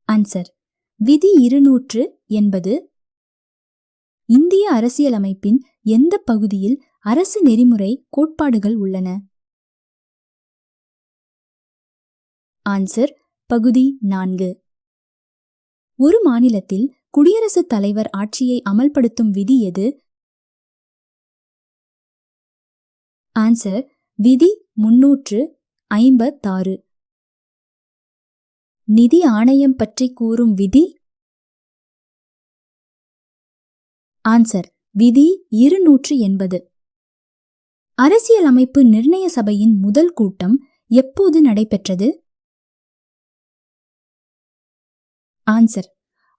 ஆன்சர் விதி 280. இந்திய அரசியலமைப்பின் எந்த பகுதியில் அரசு நெறிமுறை கோட்பாடுகள் உள்ளன? ஆன்சர் பகுதி 4. ஒரு மாநிலத்தில் குடியரசுத் தலைவர் ஆட்சியை அமல்படுத்தும் விதி எது? ஆன்சர் விதி 356. நிதி ஆணையம் பற்றி கூறும் விதி? ஆன்சர் விதி 280. அரசியலமைப்பு நிர்ணய சபையின் முதல் கூட்டம் எப்போது நடைபெற்றது? Answer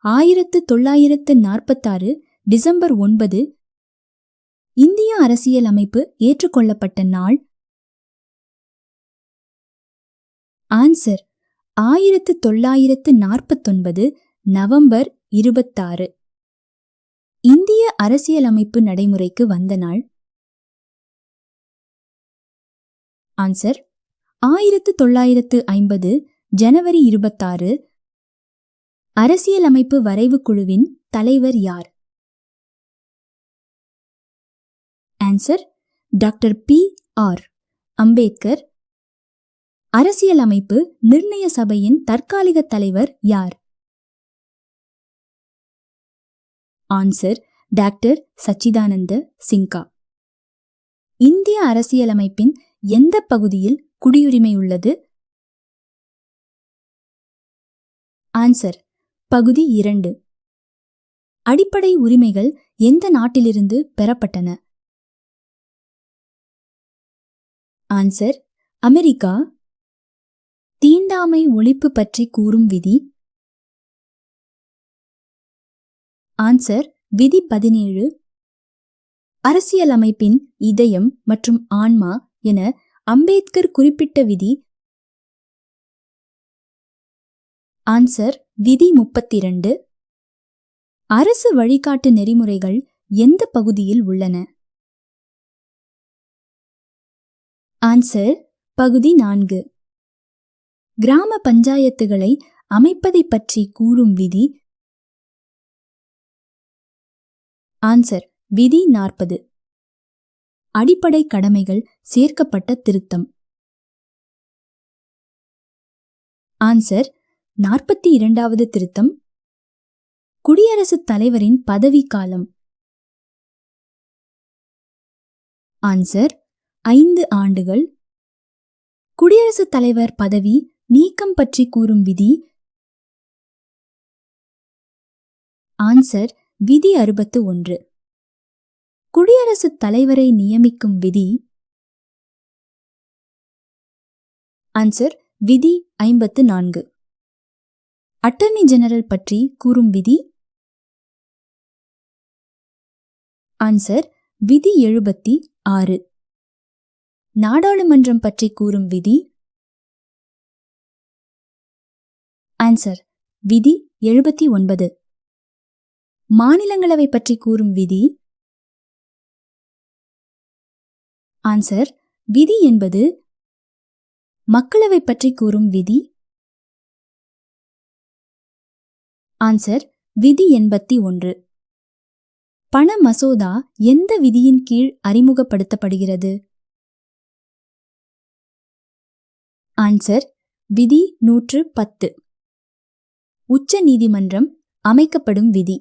1946 December 9. இந்திய அரசியல் அமைப்பு ஏற்றுக்கொள்ளப்பட்ட நாள்? Answer 1949 November 26. இந்திய அரசியலமைப்பு நடைமுறைக்கு வந்த நாள்? ஆன்சர் 1950 ஜனவரி 26. அரசியலமைப்பு வரைவு குழுவின் தலைவர் யார்? Answer doctor B R. அம்பேத்கர். அரசியலமைப்பு நிர்ணய சபையின் தற்காலிக தலைவர் யார்? Answer doctor Sachchidananda Sinha. இந்திய அரசியலமைப்பின் எந்த பகுதியில் குடியுரிமை உள்ளது? ஆன்சர் பகுதி 2. அடிப்படை உரிமைகள் எந்த நாட்டிலிருந்து பெறப்பட்டன? Answer America. தீண்டாமை ஒழிப்பு பற்றி கூறும் விதி? ஆன்சர் விதி 17. அரசியலமைப்பின் இதயம் மற்றும் ஆன்மா என அம்பேத்கர் குறிப்பிட்ட விதி? ஆன்சர் விதி 32. அரசு வழிகாட்டு நெறிமுறைகள் எந்த பகுதியில் உள்ளன? ஆன்சர் பகுதி 4. கிராம பஞ்சாயத்துகளை அமைப்பதை பற்றி கூறும் விதி? ஆன்சர் விதி 40. அடிப்படை கடமைகள் சேர்க்கப்பட்ட திருத்தம்? ஆன்சர் 42வது திருத்தம். குடியரசுத் தலைவரின் பதவி காலம்? ஆன்சர் 5 ஆண்டுகள். குடியரசுத் தலைவர் பதவி நீக்கம் பற்றி கூறும் விதி? ஆன்சர் விதி 61. குடியரசுத் தலைவரை நியமிக்கும் விதி? ஆன்சர் விதி 54. அட்டர்னி ஜெனரல் பற்றி கூறும் விதி? ஆன்சர் விதி 76. நாடாளுமன்றம் பற்றி கூறும் விதி? ஆன்சர் விதி 79. மாநிலங்களவை பற்றி கூறும் விதி? ஆன்சர் விதி 80. மக்களவை பற்றி கூறும் விதி? ஆன்சர் விதி 81. பண மசோதா எந்த விதியின் கீழ் அறிமுகப்படுத்தப்படுகிறது? ஆன்சர் விதி 110. உச்ச நீதிமன்றம் அமைக்கப்படும் விதி?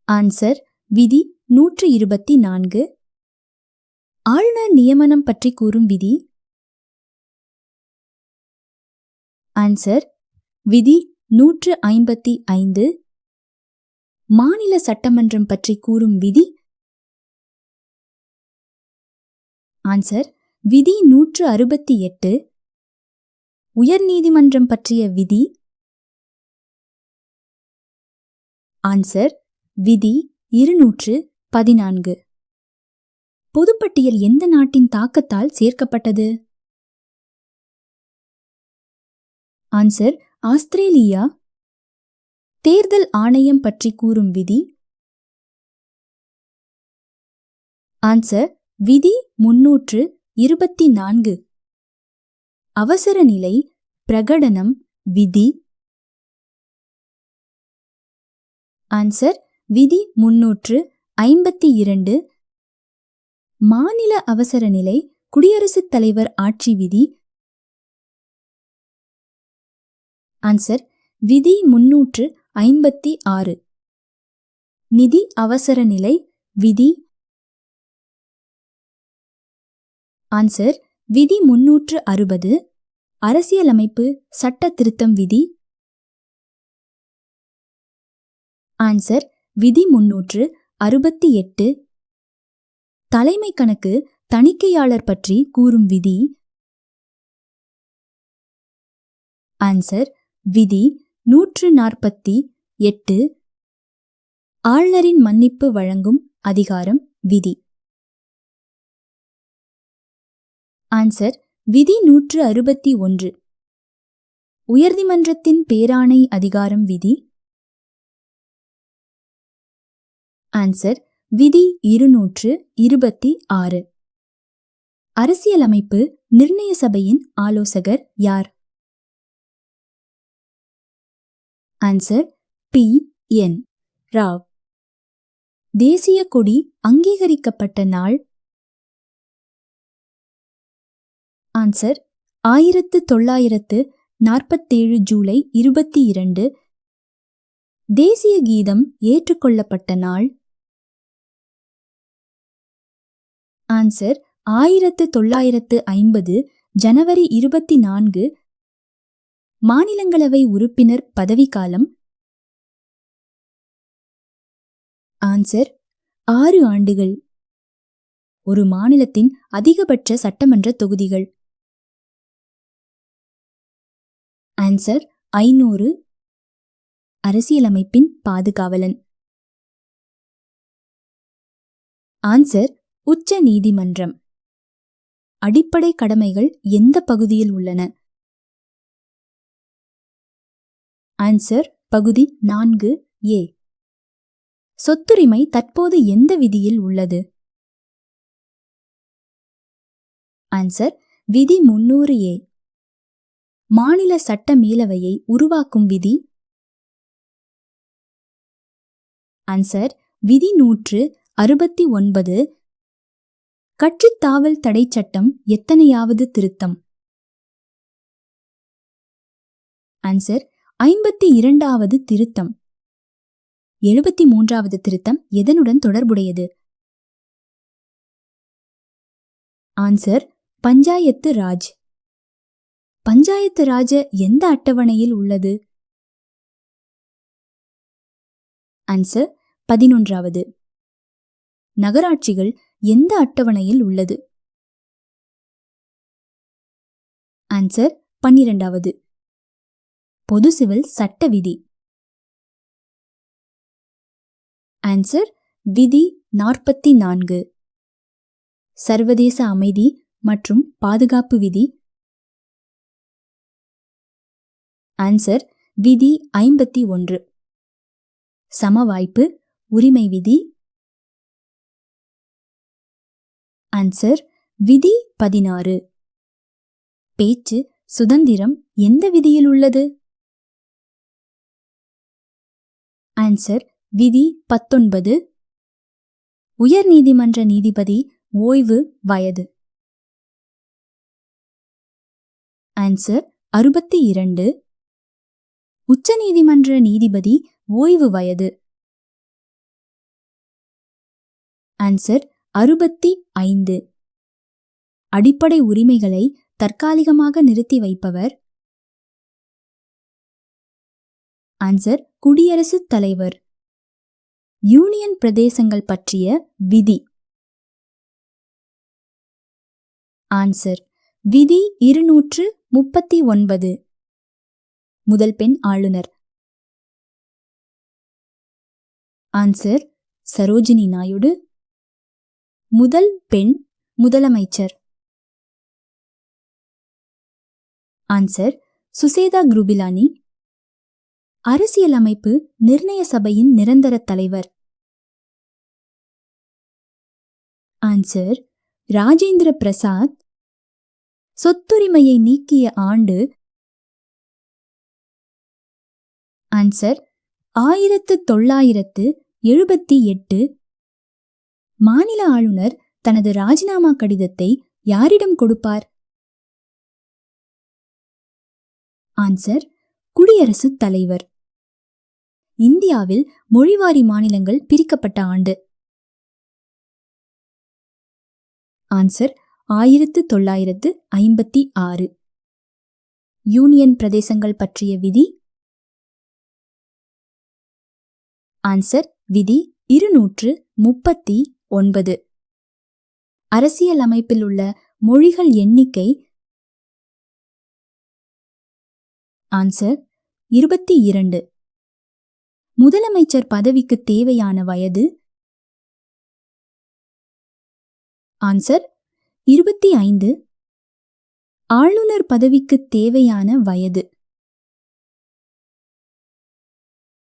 ஆன்சர் விதி 124. ஆளுநர் நியமனம் பற்றி கூறும் விதி? ஆன்சர் விதி 155. மாநில சட்டமன்றம் பற்றி கூறும் விதி? ஆன்சர் விதி 168. உயர்நீதிமன்றம் பற்றிய விதி? ஆன்சர் விதி 214. பொதுப்பட்டியல் எந்த நாட்டின் தாக்கத்தால் சேர்க்கப்பட்டது? Answer Australia. தேர்தல் ஆணையம் பற்றி கூறும் விதி? ஆன்சர் விதி 324. அவசர நிலை பிரகடனம் விதி? ஆன்சர் விதி 352. மாநில அவசர நிலை குடியரசுத் தலைவர் ஆட்சி விதி? ஆன்சர் விதி 356. நிதி அவசர நிலை விதி? ஆன்சர் விதி 360. அரசியலமைப்பு சட்ட திருத்தம் விதி? ஆன்சர் விதி 368. தலைமை கணக்கு தணிக்கையாளர் பற்றி கூறும் விதி? ஆன்சர் விதி 148. ஆளுநரின் மன்னிப்பு வழங்கும் அதிகாரம் விதி? ஆன்சர் விதி 161. உயர்நீதிமன்றத்தின் பேராணை அதிகாரம் விதி? ஆன்சர் விதி 226. அரசியலமைப்பு நிர்ணய சபையின் ஆலோசகர் யார்? Answer P.N. ராவ். தேசிய கொடி அங்கீகரிக்கப்பட்ட நாள்? ஆன்சர் 1947 ஜூலை 22. தேசிய கீதம் ஏற்றுக்கொள்ளப்பட்ட நாள்? ஆன்சர் 1950 ஜனவரி 24. மாநிலங்களவை உறுப்பினர் பதவிக்காலம்? ஆன்சர் 6 ஆண்டுகள். ஒரு மாநிலத்தின் அதிகபட்ச சட்டமன்ற தொகுதிகள்? ஆன்சர் 500. அரசியலமைப்பின் பாதுகாவலன்? ஆன்சர் உச்ச நீதிமன்றம். அடிப்படை கடமைகள் எந்த பகுதியில் உள்ளன? ஆன்சர் பகுதி 4A. சொத்துரிமை தற்போது எந்த விதியில் உள்ளது? ஆன்சர் விதி 300A. மாநில சட்ட மேலவையை உருவாக்கும் விதி? ஆன்சர் விதி 169. கட்சித் தாவல் தடை சட்டம் எத்தனையாவது திருத்தம்? ஆன்சர் 52வது திருத்தம். 73வது திருத்தம் எதனுடன் தொடர்புடையது? ஆன்சர் பஞ்சாயத்து ராஜ். பஞ்சாயத்து ராஜ் எந்த அட்டவணையில் உள்ளது? ஆன்சர் 11வது. நகராட்சிகள் எந்த அட்டவணையில் உள்ளது? ஆன்சர் 12வது. பொது சிவில் சட்ட விதி? ஆன்சர் விதி 44. சர்வதேச அமைதி மற்றும் பாதுகாப்பு விதி? ஆன்சர் விதி 51. சமவாய்ப்பு உரிமை விதி? ஆன்சர் விதி 16. பேச்சு சுதந்திரம் எந்த விதியில் உள்ளது? ஆன்சர் விதி 19. உயர் நீதிமன்ற நீதிபதி ஓய்வு வயது? ஆன்சர் 62. உச்ச நீதிமன்ற நீதிபதி ஓய்வு வயது? ஆன்சர் 65. அடிப்படை உரிமைகளை தற்காலிகமாக நிறுத்தி வைப்பவர்? ஆன்சர் குடியரசுத் தலைவர். யூனியன் பிரதேசங்கள் பற்றிய விதி? ஆன்சர் விதி 239. முதல் பெண் ஆளுநர்? ஆன்சர் சரோஜினி நாயுடு. முதல் பெண் முதலமைச்சர். ஆன்சர் சுசேதா குருபிலானி. அரசியலமைப்பு நிர்ணய சபையின் நிரந்தர தலைவர். ஆன்சர் ராஜேந்திர பிரசாத். சொத்துரிமையை நீக்கிய ஆண்டு. ஆன்சர் 1978. மாநில ஆளுநர் தனது ராஜினாமா கடிதத்தை யாரிடம் கொடுப்பார்? ஆன்சர் குடியரசுத் தலைவர். இந்தியாவில் மொழிவாரி மாநிலங்கள் பிரிக்கப்பட்ட ஆண்டு. ஆன்சர் 1956. யூனியன் பிரதேசங்கள் பற்றிய விதி. ஆன்சர் விதி 239. அரசியல் அமைப்பில் உள்ள மொழிகள் எண்ணிக்கை. ஆன்சர் 22. முதலமைச்சர் பதவிக்கு தேவையான வயது. ஆன்சர் 25. ஆளுநர் பதவிக்கு தேவையான வயது.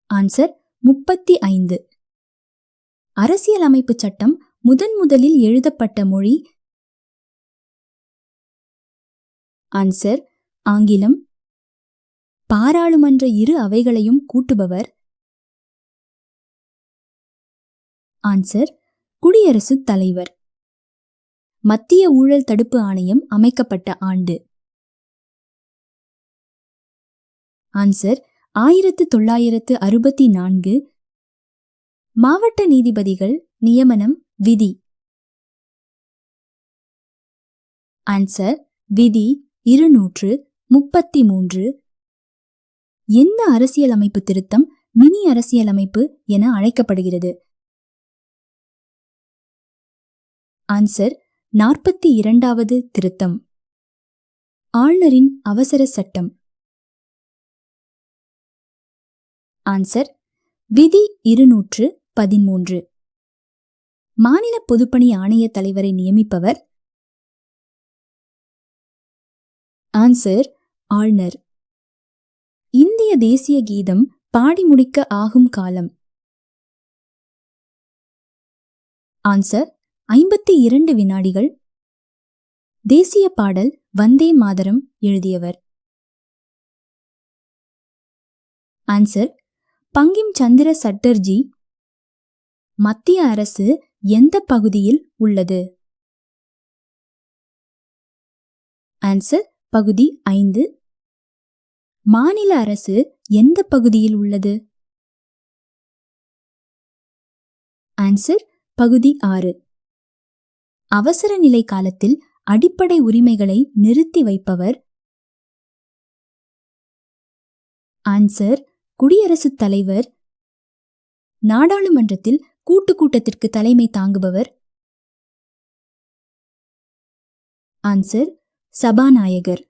ஆன்சர் 35. அரசியலமைப்பு சட்டம் முதலில் எழுதப்பட்ட மொழி. ஆன்சர் ஆங்கிலம். பாராளுமன்ற இரு அவைகளையும் கூட்டுபவர். ஆன்சர் குடியரசுத் தலைவர். மத்திய ஊழல் தடுப்பு ஆணையம் அமைக்கப்பட்ட ஆண்டு. ஆன்சர் 1964. மாவட்ட நீதிபதிகள் நியமனம் விதி. ஆன்சர் விதி 233. எந்த அரசியலமைப்பு திருத்தம் மினி அரசியலமைப்பு என அழைக்கப்படுகிறது? ஆன்சர் 42வது திருத்தம். ஆளுநரின் அவசர சட்டம். ஆன்சர் விதி 213. மாநில பொதுப்பணி ஆணைய தலைவரை நியமிப்பவர். ஆன்சர் ஆளுநர். இந்திய தேசிய கீதம் பாடி முடிக்க ஆகும் காலம். ஆன்சர் 52 வினாடிகள். தேசிய பாடல் வந்தே மாதரம் எழுதியவர். ஆன்சர் பங்கிம் சந்திர சட்டர்ஜி. மத்திய அரசு எந்த பகுதியில் உள்ளது? ஆன்சர் பகுதி 5. மாநில அரசு எந்த பகுதியில் உள்ளது? ஆன்சர் பகுதி 6. அவசர நிலை காலத்தில் அடிப்படை உரிமைகளை நிறுத்தி வைப்பவர். ஆன்சர் குடியரசுத் தலைவர். நாடாளுமன்றத்தில் கூட்டத்திற்கு தலைமை தாங்குபவர். ஆன்சர் சபாநாயகர்.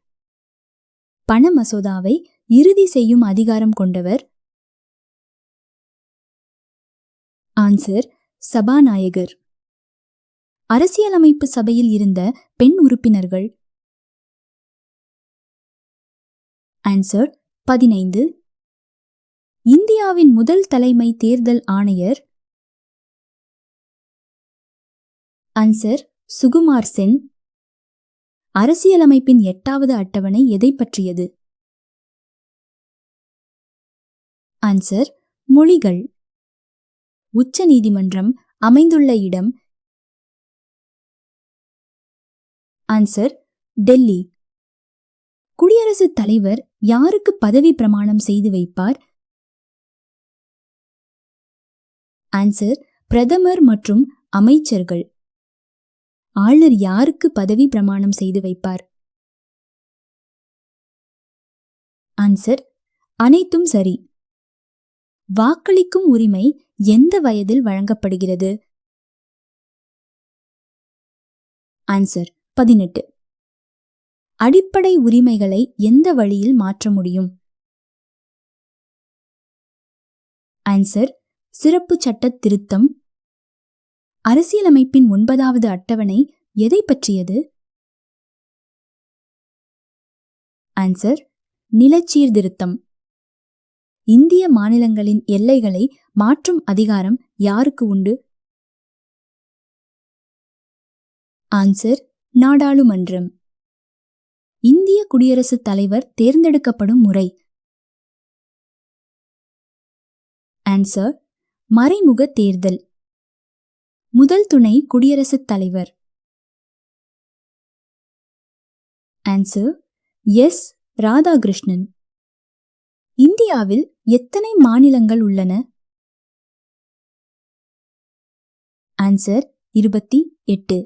பண மசோதாவை இறுதி செய்யும் அதிகாரம் கொண்டவர். ஆன்சர் சபாநாயகர். அரசியலமைப்பு சபையில் இருந்த பெண் உறுப்பினர்கள். ஆன்சர் 15. இந்தியாவின் முதல் தலைமை தேர்தல் ஆணையர். ஆன்சர் சுகுமார் சென். அரசியலமைப்பின் 8வது அட்டவணை எதை பற்றியது? ஆன்சர் மொழிகள். உச்ச நீதிமன்றம் அமைந்துள்ள இடம். ஆன்சர் டெல்லி. குடியரசுத் தலைவர் யாருக்கு பதவி பிரமாணம் செய்து வைப்பார்? ஆன்சர் பிரதமர் மற்றும் அமைச்சர்கள். ஆளுநர் யாருக்கு பதவி பிரமாணம் செய்து வைப்பார்? ஆன்சர் அனைத்தும் சரி. வாக்களிக்கும் உரிமை எந்த வயதில் வழங்கப்படுகிறது? ஆன்சர் 18. அடிப்படை உரிமைகளை எந்த வழியில் மாற்ற முடியும்? ஆன்சர் சிறப்பு சட்ட திருத்தம். அரசியலமைப்பின் 9வது அட்டவணை எதை பற்றியது? ஆன்சர் நிலச்சீர்திருத்தம். இந்திய மாநிலங்களின் எல்லைகளை மாற்றும் அதிகாரம் யாருக்கு உண்டு? ஆன்சர் நாடாளுமன்றம். இந்திய குடியரசுத் தலைவர் தேர்ந்தெடுக்கப்படும் முறை? ஆன்சர் மறைமுக தேர்தல். முதல் துணை குடியரசுத் தலைவர்? Answer S Radhakrishnan. இந்தியாவில் எத்தனை மாநிலங்கள் உள்ளன? ஆன்சர் 28.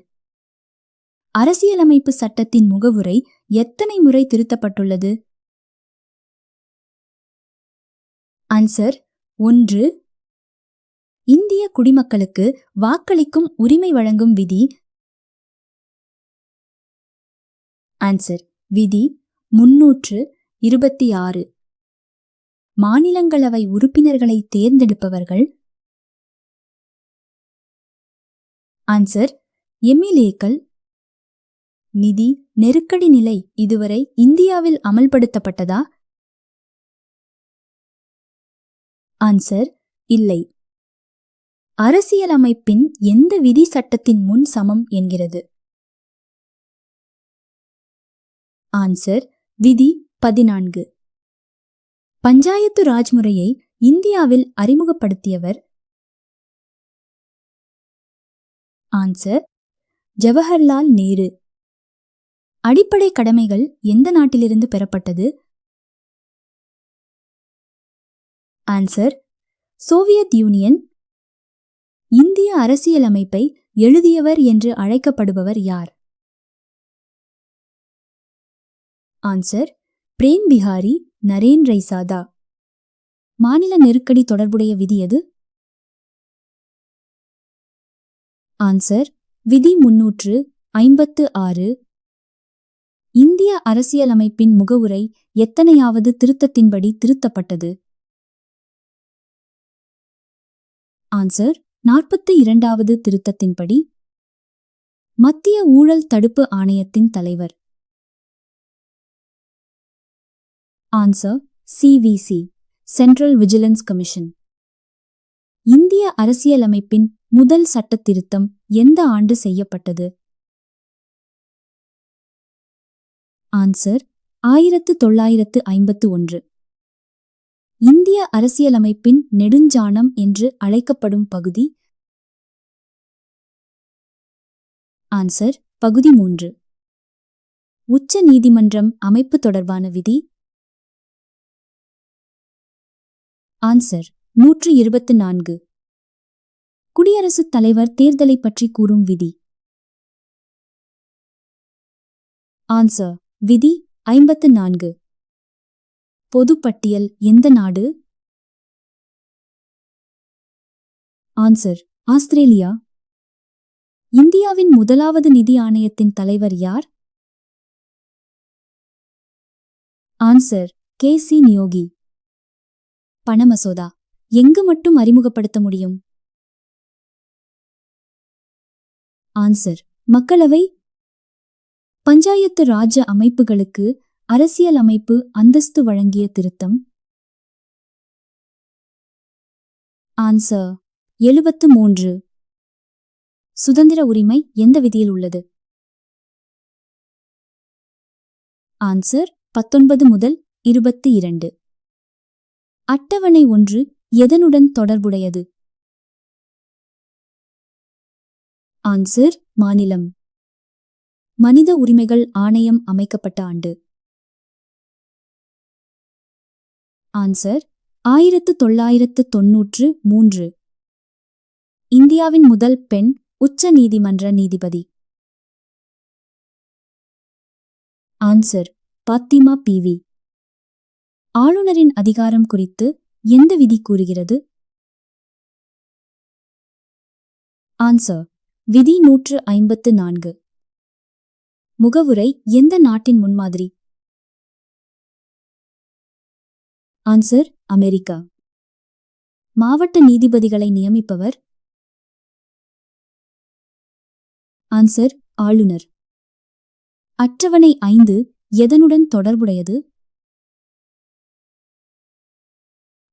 அரசியலமைப்பு சட்டத்தின் முகவுரை எத்தனை முறை திருத்தப்பட்டுள்ளது? ஆன்சர் 1. இந்திய குடிமக்களுக்கு வாக்களிக்கும் உரிமை வழங்கும் விதி? ஆன்சர் விதி 326. மாநிலங்களவை உறுப்பினர்களை தேர்ந்தெடுப்பவர்கள்? ஆன்சர் எம்எல்ஏக்கள். நிதி நெருக்கடி நிலை இதுவரை இந்தியாவில் அமல்படுத்தப்பட்டதா? ஆன்சர் இல்லை. அரசியலமைப்பின் எந்த விதி சட்டத்தின் முன் சமம் என்கிறது? ஆன்சர் விதி 14. பஞ்சாயத்து ராஜ் முறையை இந்தியாவில் அறிமுகப்படுத்தியவர்? ஆன்சர் ஜவஹர்லால் நேரு. அடிப்படை கடமைகள் எந்த நாட்டிலிருந்து பெறப்பட்டது? Answer Soviet Union. இந்திய அரசியலமைப்பை எழுதியவர் என்று அழைக்கப்படுபவர் யார்? ஆன்சர் பிரேம் பிஹாரி நரேன் ரைசாதா. மாநில நெருக்கடி தொடர்புடைய விதி எது? ஆன்சர் விதி 356. இந்திய அரசியலமைப்பின் முகவுரை எத்தனையாவது திருத்தத்தின்படி திருத்தப்பட்டது? ஆன்சர் 42வது திருத்தத்தின்படி. மத்திய ஊழல் தடுப்பு ஆணையத்தின் தலைவர்? Answer CVC central vigilance commission. இந்திய அரசியலமைப்பின் முதல் சட்ட திருத்தம் எந்த ஆண்டு செய்யப்பட்டது? ஆன்சர் 1951. இந்திய அரசியலமைப்பின் நெடுஞ்சாணம் என்று அழைக்கப்படும் பகுதி? ஆன்சர் பகுதி 3. உச்ச நீதிமன்றம் அமைப்பு தொடர்பான விதி? ஆன்சர் 124. குடியரசுத் தலைவர் தேர்தலை பற்றி கூறும் விதி? ஆன்சர் விதி 54. பொதுப்பட்டியல் எந்த நாடு? Answer Australia. இந்தியாவின் முதலாவது நிதி ஆணையத்தின் தலைவர் யார்? Answer KC. நியோகி. பண மசோதா எங்கு மட்டும் அறிமுகப்படுத்த முடியும்? ஆன்சர் மக்களவை. பஞ்சாயத்து ராஜ் அமைப்புகளுக்கு அரசியல் அமைப்பு அந்தஸ்து வழங்கிய திருத்தம்? ஆன்சர் 73. சுதந்திர உரிமை எந்த விதியில் உள்ளது? ஆன்சர் 19 முதல் 22. அட்டவணை 1 எதனுடன் தொடர்புடையது? ஆன்சர் மாநிலம். மனித உரிமைகள் ஆணையம் அமைக்கப்பட்ட ஆண்டு? ஆன்சர் 1993. இந்தியாவின் முதல் பெண் உச்ச நீதிமன்ற நீதிபதி? ஆன்சர் பாத்திமா பி.வி. ஆளுநரின் அதிகாரம் குறித்து எந்த விதி கூறுகிறது? ஆன்சர் விதி 154. முகவுரை எந்த நாட்டின் முன்மாதிரி? Answer America. மாவட்ட நீதிபதிகளை நியமிப்பவர்? ஆன்சர் ஆளுநர். அட்டவணை 5 எதனுடன் தொடர்புடையது?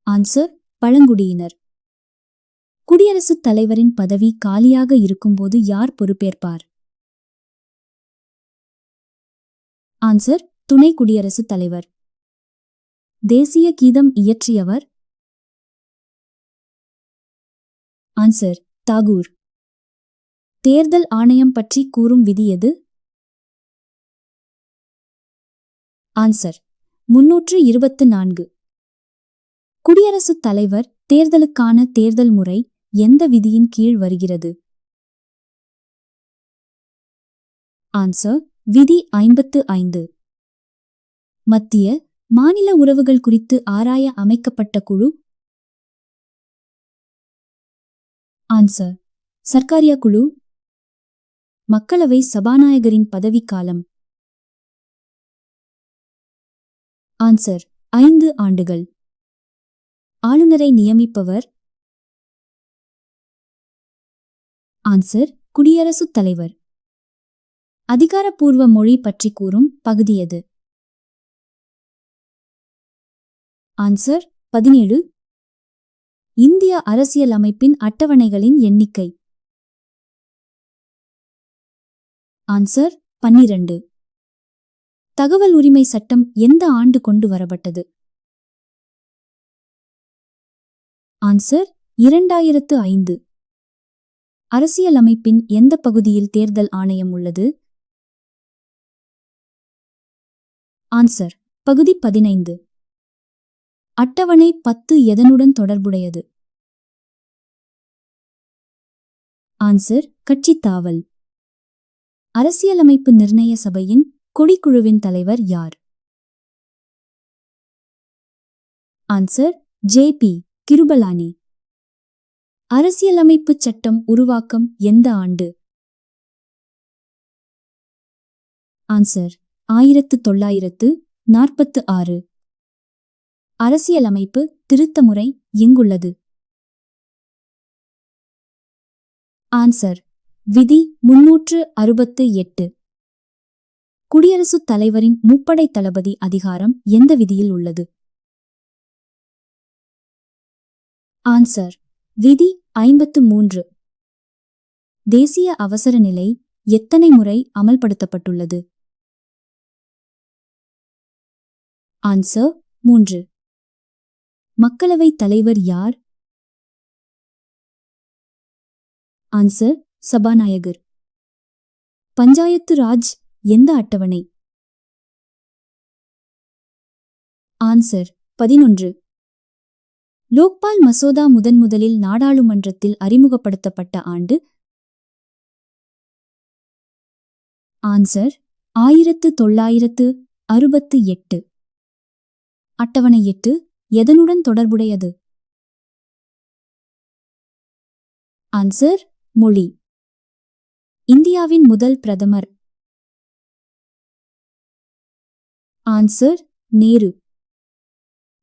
ஆன்சர் பழங்குடியினர். குடியரசுத் தலைவரின் பதவி காலியாக இருக்கும்போது யார் பொறுப்பேற்பார்? ஆன்சர் துணை குடியரசுத் தலைவர். தேசிய கீதம் இயற்றியவர்? ஆன்சர் தாகூர். தேர்தல் ஆணையம் பற்றி கூறும் விதி எது? ஆன்சர் 324. குடியரசுத் தலைவர் தேர்தலுக்கான தேர்தல் முறை எந்த விதியின் கீழ் வருகிறது? ஆன்சர் விதி 55. மத்திய மாநில உறவுகள் குறித்து ஆராய அமைக்கப்பட்ட குழு? ஆன்சர் சர்க்காரியா குழு. மக்களவை சபாநாயகரின் பதவிக்காலம்? ஆன்சர் 5 ஆண்டுகள். ஆளுநரை நியமிப்பவர்? ஆன்சர் குடியரசுத் தலைவர். அதிகாரப்பூர்வ மொழி பற்றி கூறும் பகுதி எது? ஆன்சர் 17. இந்திய அரசியலமைப்பின் அட்டவணைகளின் எண்ணிக்கை? ஆன்சர் 12. தகவல் உரிமை சட்டம் எந்த ஆண்டு கொண்டு வரப்பட்டது? ஆன்சர் 2005. அரசியலமைப்பின் எந்த பகுதியில் தேர்தல் ஆணையம் உள்ளது? ஆன்சர் பகுதி 15. அட்டவணை 10 எதனுடன் தொடர்புடையது? ஆன்சர் கட்சித் தாவல். அரசியலமைப்பு நிர்ணய சபையின் கொடிக்குழுவின் தலைவர் யார்? Answer J B. கிருபலானி. அரசியலமைப்பு சட்டம் உருவாக்கம் எந்த ஆண்டு? ஆன்சர் 1946. அரசியலமைப்பு திருத்த முறை எங்குள்ளது? ஆன்சர் விதி 368. குடியரசுத் தலைவரின் முப்படை தளபதி அதிகாரம் எந்த விதியில் உள்ளது? ஆன்சர் விதி 53. தேசிய அவசர நிலை எத்தனை முறை அமல்படுத்தப்பட்டுள்ளது? ஆன்சர் 3. மக்களவைத் தலைவர் யார்? ஆன்சர் சபாநாயகர். பஞ்சாயத்து ராஜ் எந்த அட்டவணை? ஆன்சர் 11. லோக்பால் மசோதா முதன்முதலில் நாடாளுமன்றத்தில் அறிமுகப்படுத்தப்பட்ட ஆண்டு? ஆன்சர் 1968. அட்டவணை 8 எதனுடன் தொடர்புடையது? ஆன்சர் மொழி. இந்தியாவின் முதல் பிரதமர்? ஆன்சர் நேரு.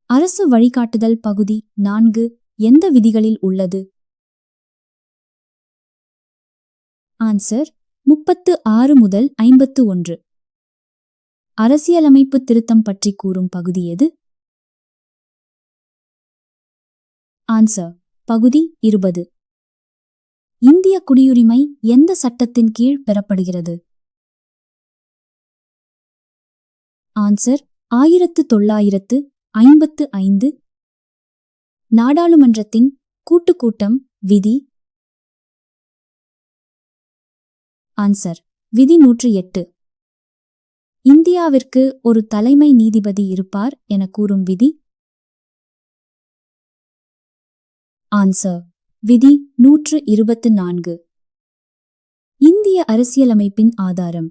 அரசு வழிகாட்டுதல் பகுதி 4 எந்த விதிகளில் உள்ளது? ஆன்சர் 36 முதல் 51. அரசியலமைப்பு திருத்தம் பற்றி கூறும் பகுதி எது? ஆன்சர் பகுதி 20. இந்திய குடியுரிமை எந்த சட்டத்தின் கீழ் பெறப்படுகிறது? ஆன்சர் 1955. நாடாளுமன்றத்தின் கூட்டுக்கூட்டம் விதி? ஆன்சர் விதி 108. இந்தியாவிற்கு ஒரு தலைமை நீதிபதி இருப்பார் என கூறும் விதி? ஆன்சர் விதி 124. இந்திய அரசியலமைப்பின் ஆதாரம்?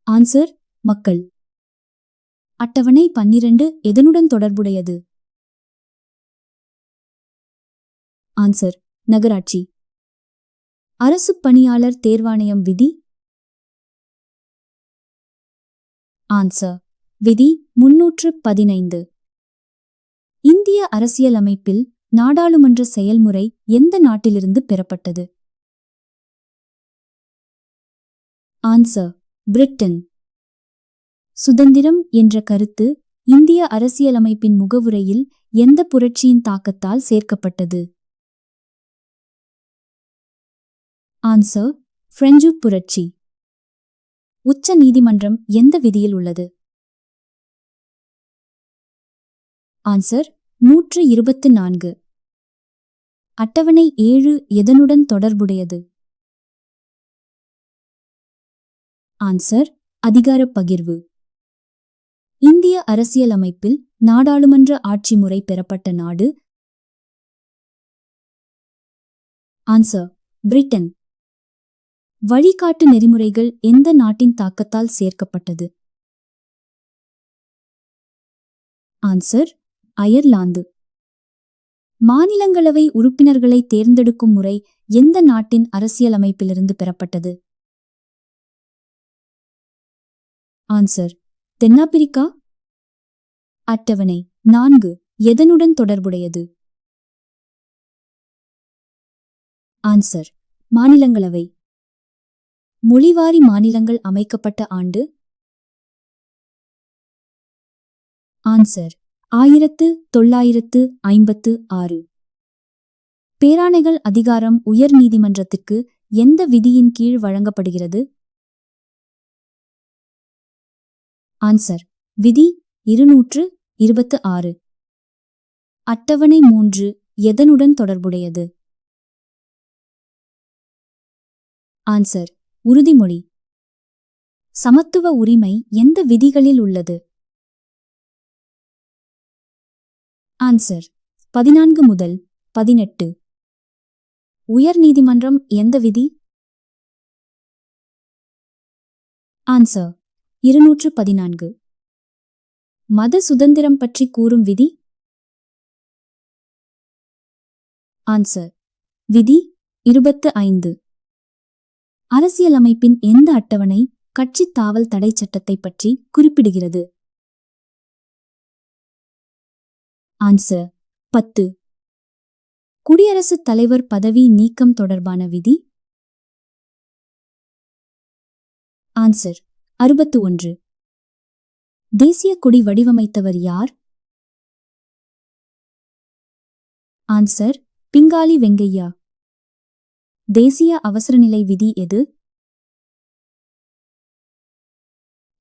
ஆன்சர் மக்கள். அட்டவணை 12 எதனுடன் தொடர்புடையது? ஆன்சர் நகராட்சி. அரசு பணியாளர் தேர்வாணையம் விதி? ஆன்சர் விதி 315. அரசியலமைப்பில் நாடாளுமன்ற செயல்முறை எந்த நாட்டிலிருந்து பெறப்பட்டது? Answer: Britain. சுதந்திரம் என்ற கருத்து இந்திய அரசியலமைப்பின் முகவுரையில் எந்த புரட்சியின் தாக்கத்தால் சேர்க்கப்பட்டது? ஆன்சர்: பிரெஞ்சு புரட்சி. உச்ச நீதிமன்றம் எந்த விதியில் உள்ளது? ஆன்சர்: 124. அட்டவணை 7 எதனுடன் தொடர்புடையது? ஆன்சர்: அதிகாரப் பகிர்வு. இந்திய அரசியலமைப்பில் நாடாளுமன்ற ஆட்சி முறை பெறப்பட்ட நாடு? Answer: Britain. வழிகாட்டு நெறிமுறைகள் எந்த நாட்டின் தாக்கத்தால் சேர்க்கப்பட்டது? Answer: Ireland. மாநிலங்களவை உறுப்பினர்களை தேர்ந்தெடுக்கும் முறை எந்த நாட்டின் அரசியலமைப்பிலிருந்து பெறப்பட்டது? ஆன்சர்: தென்னாப்பிரிக்கா. அட்டவணை 4 எதனுடன் தொடர்புடையது? ஆன்சர்: மாநிலங்களவை. மொழிவாரி மாநிலங்கள் அமைக்கப்பட்ட ஆண்டு? ஆன்சர்: 1956. பேராணைகள் அதிகாரம் உயர் நீதிமன்றத்திற்கு எந்த விதியின் கீழ் வழங்கப்படுகிறது? ஆன்சர்: விதி 226. அட்டவணை 3 எதனுடன் தொடர்புடையது? ஆன்சர்: உறுதிமொழி. சமத்துவ உரிமை எந்த விதிகளில் உள்ளது? ஆன்சர்: 14 முதல் 18. உயர் நீதிமன்றம் எந்த விதி? ஆன்சர்: 214. மத சுதந்திரம் பற்றி கூறும் விதி? ஆன்சர்: விதி 25. அரசியலமைப்பின் எந்த அட்டவணை கட்சித் தாவல் தடை சட்டத்தை பற்றி குறிப்பிடுகிறது? ஆன்சர்: 10. குடியரசுத் தலைவர் பதவி நீக்கம் தொடர்பான விதி? ஆன்சர்: 61. தேசிய கொடி வடிவமைத்தவர் யார்? ஆன்சர்: பிங்காலி வெங்கையா. தேசிய அவசரநிலை விதி எது?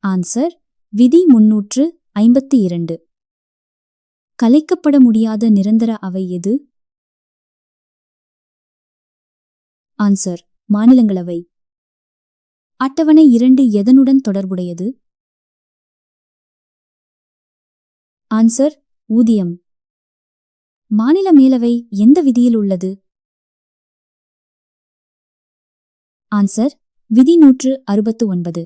ஆன்சர்: விதி 352. கலைக்கப்பட முடியாத நிரந்தர அவை எது? ஆன்சர்: மாநிலங்களவை. அட்டவணை 2 எதனுடன் தொடர்புடையது? ஆன்சர்: ஊதியம். மாநில மேலவை எந்த விதியில் உள்ளது? ஆன்சர்: விதி 169.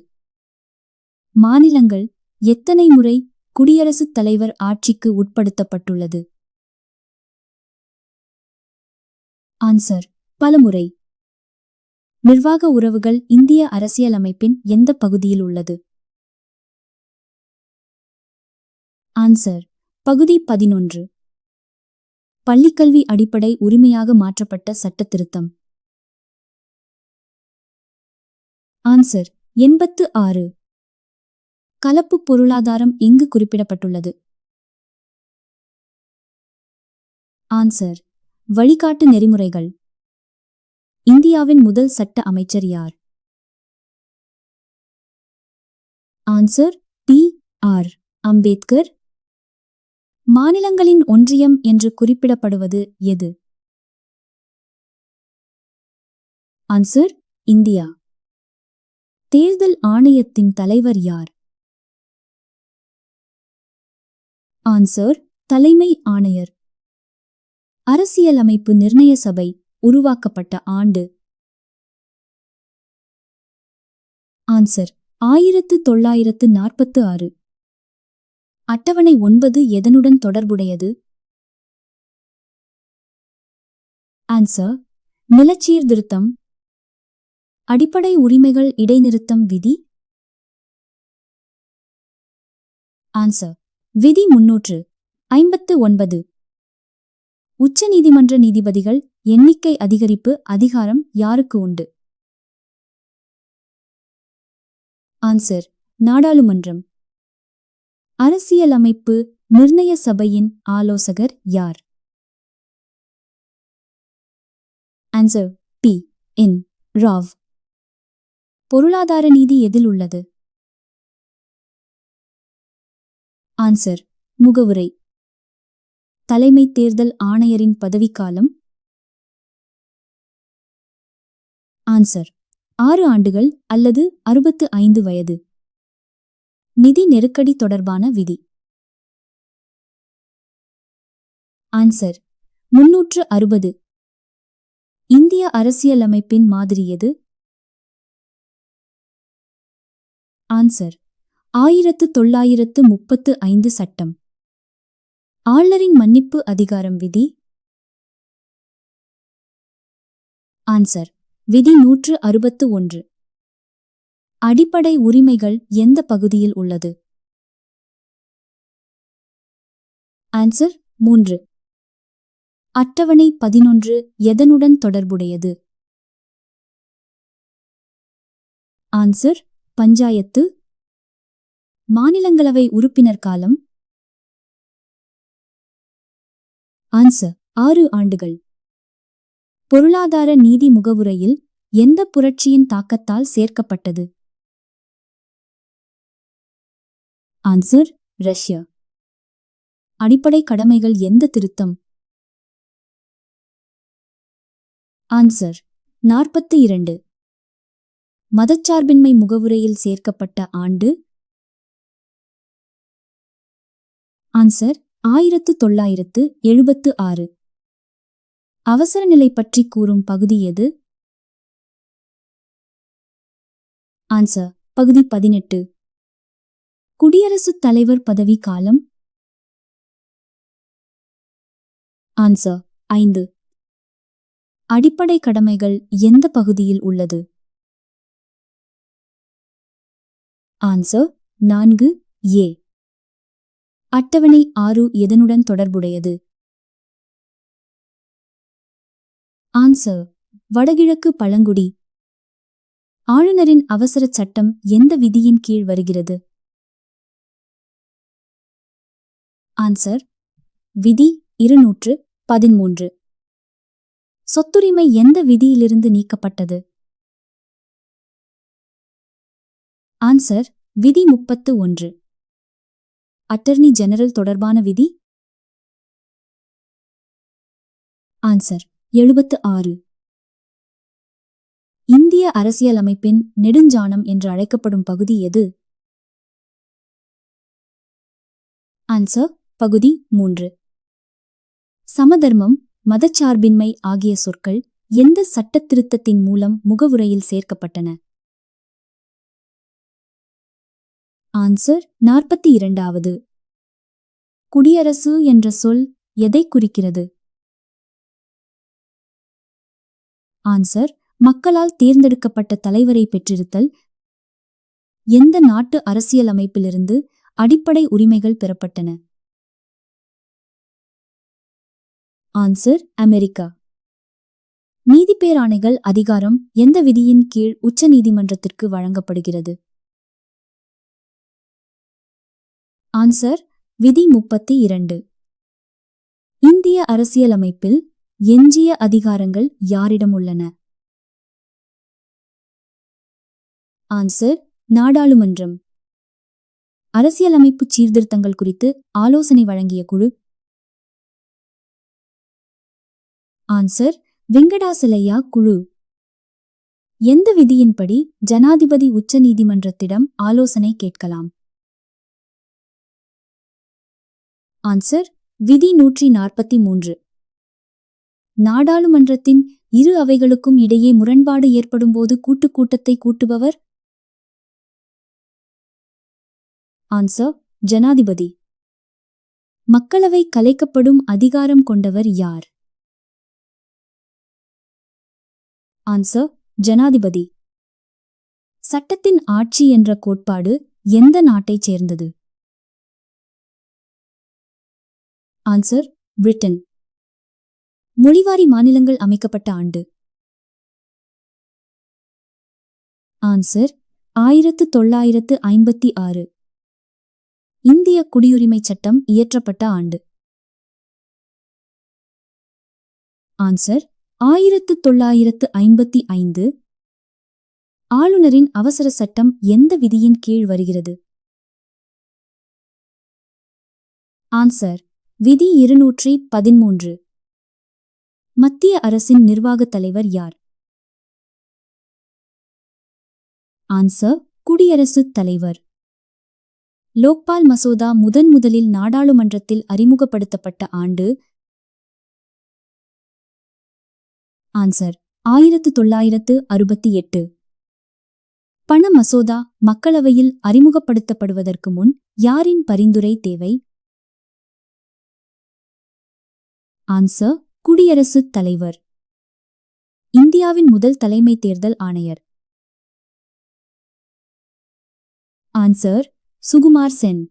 மாநிலங்கள் எத்தனை முறை குடியரசுத் தலைவர் ஆட்சிக்கு உட்படுத்தப்பட்டுள்ளது? ஆன்சர்: பலமுறை. நிர்வாக உறவுகள் இந்திய அரசியலமைப்பின் எந்த பகுதியில் உள்ளது? ஆன்சர்: பகுதி 11. பள்ளிக்கல்வி அடிப்படை உரிமையாக மாற்றப்பட்ட சட்ட திருத்தம்? ஆன்சர்: 86. கலப்பு பொருளாதாரம் எங்கு குறிப்பிடப்பட்டுள்ளது? ஆன்சர்: வழிகாட்டு நெறிமுறைகள். இந்தியாவின் முதல் சட்ட அமைச்சர் யார்? Answer: D R. அம்பேத்கர். மாநிலங்களின் ஒன்றியம் என்று குறிப்பிடப்படுவது எது? Answer: India. தேர்தல் ஆணையத்தின் தலைவர் யார்? ஆன்சர்: தலைமை ஆணையர். அரசியலமைப்பு நிர்ணய சபை உருவாக்கப்பட்ட ஆண்டு? ஆன்சர்: 1946. அட்டவணை 9 எதனுடன் தொடர்புடையது? ஆன்சர்: நிலச்சீர்திருத்தம். அடிப்படை உரிமைகள் இடைநிறுத்தம் விதி? ஆன்சர்: விதி 359. உச்ச நீதிமன்ற நீதிபதிகள் எண்ணிக்கை அதிகரிப்பு அதிகாரம் யாருக்கு உண்டு? ஆன்சர் நாடாளுமன்றம். அரசியலமைப்பு நிர்ணய சபையின் ஆலோசகர் யார்? Answer B. என். ராவ். பொருளாதார நீதி எதில் உள்ளது? ஆன்சர் முகவுரை. தலைமை தேர்தல் ஆணையரின் பதவிக்காலம்? ஆன்சர் 6 ஆண்டுகள் அல்லது 65 வயது. நிதி நெருக்கடி தொடர்பான விதி? ஆன்சர் 360. இந்திய அரசியலமைப்பின் மாதிரி எது? ஆன்சர் 1935 சட்டம். ஆளுநரின் மன்னிப்பு அதிகாரம் விதி? ஆன்சர் விதி 161. அடிப்படை உரிமைகள் எந்த பகுதியில் உள்ளது? ஆன்சர் 3. அட்டவணை 11 எதனுடன் தொடர்புடையது? ஆன்சர் பஞ்சாயத்து. மாநிலங்களவை உறுப்பினர் காலம்? ஆன்சர் 6 ஆண்டுகள். பொருளாதார நீதி முகவுரையில் எந்த புரட்சியின் தாக்கத்தால் சேர்க்கப்பட்டது? Answer Russia. அடிப்படை கடமைகள் எந்த திருத்தம்? ஆன்சர் 42. மதச்சார்பின்மை முகவுரையில் சேர்க்கப்பட்ட ஆண்டு? ஆன்சர் 1976. அவசர நிலை பற்றி கூறும் பகுதி எது? ஆன்சர் பகுதி 18. குடியரசுத் தலைவர் பதவி காலம்? ஆன்சர் 5. அடிப்படை கடமைகள் எந்த பகுதியில் உள்ளது? Answer 4A. அட்டவணை 6 எதனுடன் தொடர்புடையது? ஆன்சர் வடகிழக்கு பழங்குடி. ஆளுநரின் அவசர சட்டம் எந்த விதியின் கீழ் வருகிறது? ஆன்சர் விதி 213. சொத்துரிமை எந்த விதியிலிருந்து நீக்கப்பட்டது? ஆன்சர் விதி 31. அட்டர்னி ஜெனரல் தொடர்பான விதி? ஆன்சர் 76. இந்திய அரசியலமைப்பின் நெடுஞ்சாணம் என்று அழைக்கப்படும் பகுதி எது? ஆன்சர் பகுதி 3. சமதர்மம், மதச்சார்பின்மை ஆகிய சொற்கள் எந்த சட்டத் திருத்தத்தின் மூலம் முகவுரையில் சேர்க்கப்பட்டன? ஆன்சர் 42. குடியரசு என்ற சொல் எதை குறிக்கிறது? ஆன்சர் மக்களால் தேர்ந்தெடுக்கப்பட்ட தலைவரை பெற்றிருத்தல். எந்த நாட்டு அரசியலமைப்பிலிருந்து அடிப்படை உரிமைகள் பெறப்பட்டன? Answer America. நீதிபேராணைகள் அதிகாரம் எந்த விதியின் கீழ் உச்ச நீதிமன்றத்திற்கு வழங்கப்படுகிறது? ஆன்சர் விதி 32. இந்திய அரசியலமைப்பில் எஞ்சிய அதிகாரங்கள் யாரிடம் உள்ளன? ஆன்சர் நாடாளுமன்றம். அரசியலமைப்பு சீர்திருத்தங்கள் குறித்து ஆலோசனை வழங்கிய குழு? ஆன்சர் வெங்கடாசலையா குழு. எந்த விதியின்படி ஜனாதிபதி உச்ச நீதிமன்றத்திடம் ஆலோசனை கேட்கலாம்? ஆன்சர் விதி 143. நாடாளுமன்றத்தின் இரு அவைகளுக்கும் இடையே முரண்பாடு ஏற்படும்போது கூட்டத்தை கூட்டுபவர்? ஆன்சர் ஜனாதிபதி. மக்களவை கலைக்கப்படும் அதிகாரம் கொண்டவர் யார்? ஆன்சர் ஜனாதிபதி. சட்டத்தின் ஆட்சி என்ற கோட்பாடு எந்த நாட்டைச் சேர்ந்தது? Answer Britain. மொழிவாரி மாநிலங்கள் அமைக்கப்பட்ட ஆண்டு. ஆன்சர் 1956. இந்திய குடியுரிமைச் சட்டம் இயற்றப்பட்ட ஆண்டு. ஆன்சர் 1955. ஆளுநரின் அவசர சட்டம் எந்த விதியின் கீழ் வருகிறது? ஆன்சர் விதி 213. மத்திய அரசின் நிர்வாகத் தலைவர் யார்? ஆன்சர் குடியரசுத் தலைவர். லோக்பால் மசோதா முதலில் நாடாளுமன்றத்தில் அறிமுகப்படுத்தப்பட்ட ஆண்டு. ஆன்சர் 1968. பண மசோதா மக்களவையில் அறிமுகப்படுத்தப்படுவதற்கு முன் யாரின் பரிந்துரை தேவை? ஆன்சர் குடியரசுத் தலைவர். இந்தியாவின் முதல் தலைமை தேர்தல் ஆணையர். ஆன்சர் சுகுமார் சென்.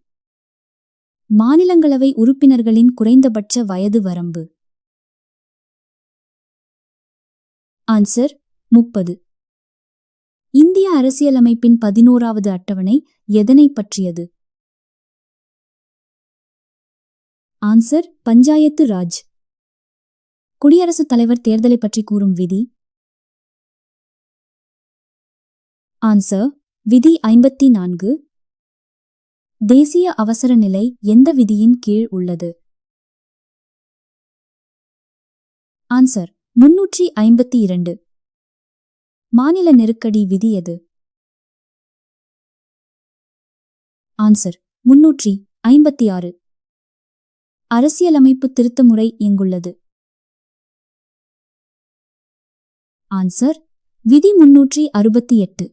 மாநிலங்களவை உறுப்பினர்களின் குறைந்தபட்ச வயது வரம்பு. ஆன்சர் 30. இந்திய அரசியலமைப்பின் 11வது அட்டவணை எதனை பற்றியது? ஆன்சர் பஞ்சாயத்து ராஜ். குடியரசுத் தலைவர் தேர்தலை பற்றி கூறும் விதி. ஆன்சர் விதி 54. தேசிய அவசர நிலை எந்த விதியின் கீழ் உள்ளது? ஆன்சர் 352. மாநில நெருக்கடி விதி எது? ஆன்சர் 356. அரசியலமைப்பு திருத்த முறை எங்குள்ளது? ஆன்சர் விதி 368.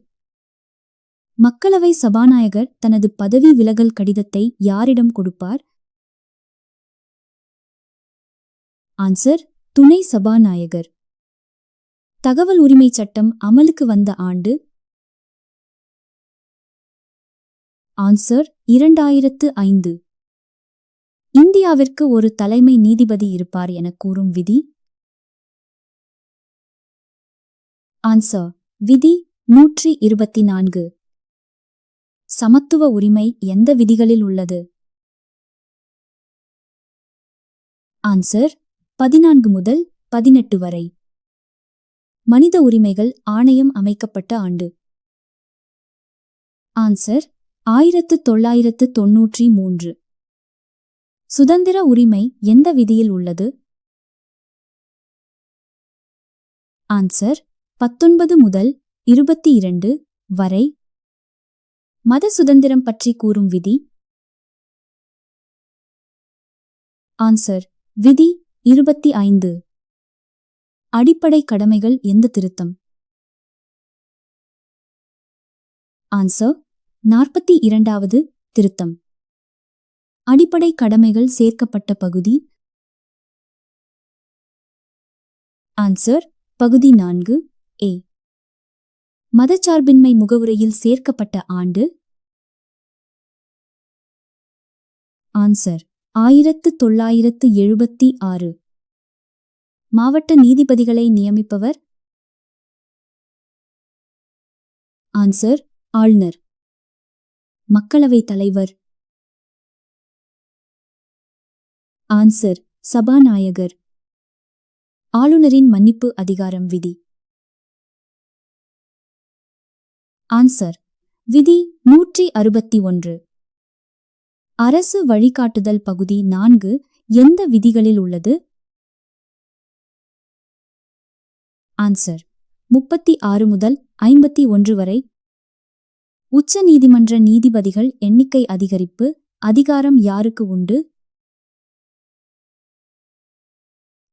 மக்களவை சபாநாயகர் தனது பதவி விலகல் கடிதத்தை யாரிடம் கொடுப்பார்? ஆன்சர் துணை சபாநாயகர். தகவல் உரிமைச் சட்டம் அமலுக்கு வந்த ஆண்டு. ஆன்சர் 2005. இந்தியாவிற்கு ஒரு தலைமை நீதிபதி இருப்பார் என கூறும் விதி. ஆன்சர் விதி 124. சமத்துவ உரிமை எந்த விதிகளில் உள்ளது? ஆன்சர் 14 முதல் 18 வரை. மனித உரிமைகள் ஆணையம் அமைக்கப்பட்ட ஆண்டு. ஆன்சர் 1993. சுதந்திர உரிமை எந்த விதியில் உள்ளது? ஆன்சர் 19 முதல் 22 வரை. மத சுதந்திரம் பற்றி கூறும் விதி. ஆன்சர் விதி 25. அடிப்படை கடமைகள் எந்த திருத்தம்? ஆன்சர் 42வது திருத்தம். அடிப்படை கடமைகள் சேர்க்கப்பட்ட பகுதி. ஆன்சர் பகுதி 4A. மதச்சார்பின்மை முகவுரையில் சேர்க்கப்பட்ட ஆண்டு. ஆன்சர் 1976. மாவட்ட நீதிபதிகளை நியமிப்பவர். ஆன்சர் ஆளுநர். மக்களவை தலைவர். ஆன்சர் சபாநாயகர். ஆளுநரின் மன்னிப்பு அதிகாரம் விதி. ஆன்சர் விதி 161. அரசு வழிகாட்டுதல் பகுதி 4 எந்த விதிகளில் உள்ளது? ஆன்சர் 36 முதல் 51 வரை. உச்ச நீதிமன்ற நீதிபதிகள் எண்ணிக்கை அதிகரிப்பு அதிகாரம் யாருக்கு உண்டு?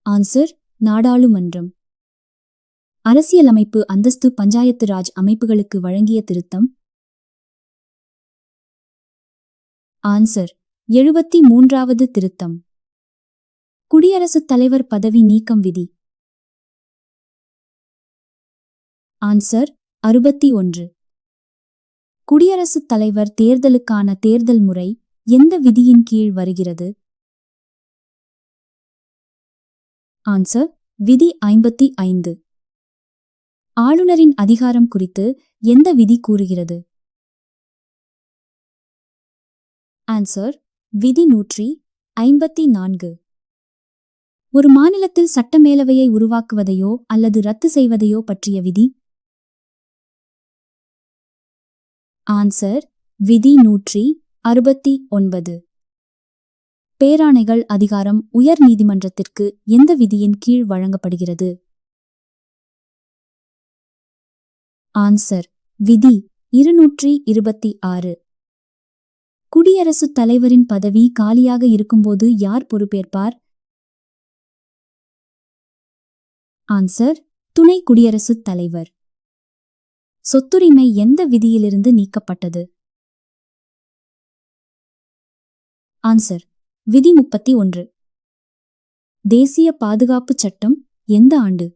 ஆன்சர் நாடாளுமன்றம். அரசியலமைப்பு அந்தஸ்து பஞ்சாயத்து ராஜ் அமைப்புகளுக்கு வழங்கிய திருத்தம். ஆன்சர் 73வது திருத்தம். குடியரசுத் தலைவர் பதவி நீக்கம் விதி. ஆன்சர் 61. குடியரசுத் தலைவர் தேர்தலுக்கான தேர்தல் முறை எந்த விதியின் கீழ் வருகிறது? ஆன்சர் விதி 55. ஆளுநரின் அதிகாரம் குறித்து எந்த விதி கூறுகிறது? ஆன்சர் விதி 154. ஒரு மாநிலத்தில் சட்டமேலவையை உருவாக்குவதையோ அல்லது ரத்து செய்வதையோ பற்றிய விதி? ஆன்சர் விதி 169. பேராணைகள் அதிகாரம் உயர் நீதிமன்றத்திற்கு எந்த விதியின் கீழ் வழங்கப்படுகிறது? ஆன்சர் விதி 226. குடியரசுத் தலைவரின் பதவி காலியாக இருக்கும்போது யார் பொறுப்பேற்பார்? ஆன்சர் துணை குடியரசுத் தலைவர். சொத்துரிமை எந்த விதியிலிருந்து நீக்கப்பட்டது? ஆன்சர் விதி 31. தேசிய பாதுகாப்பு சட்டம் எந்த ஆண்டு?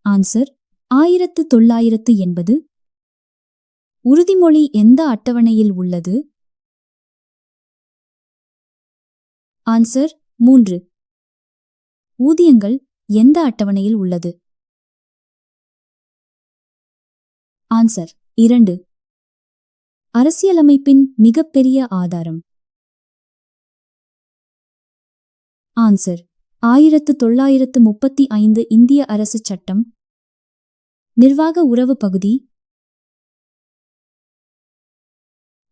ஆன்சர் 1980. உறுதிமொழி எந்த அட்டவணையில் உள்ளது? ஆன்சர் 3. ஊதியங்கள் எந்த அட்டவணையில் உள்ளது? ஆன்சர் 2. அரசியலமைப்பின் மிகப்பெரிய ஆதாரம்? ஆன்சர் 1935 இந்திய அரசு சட்டம். நிர்வாக உறவு பகுதி?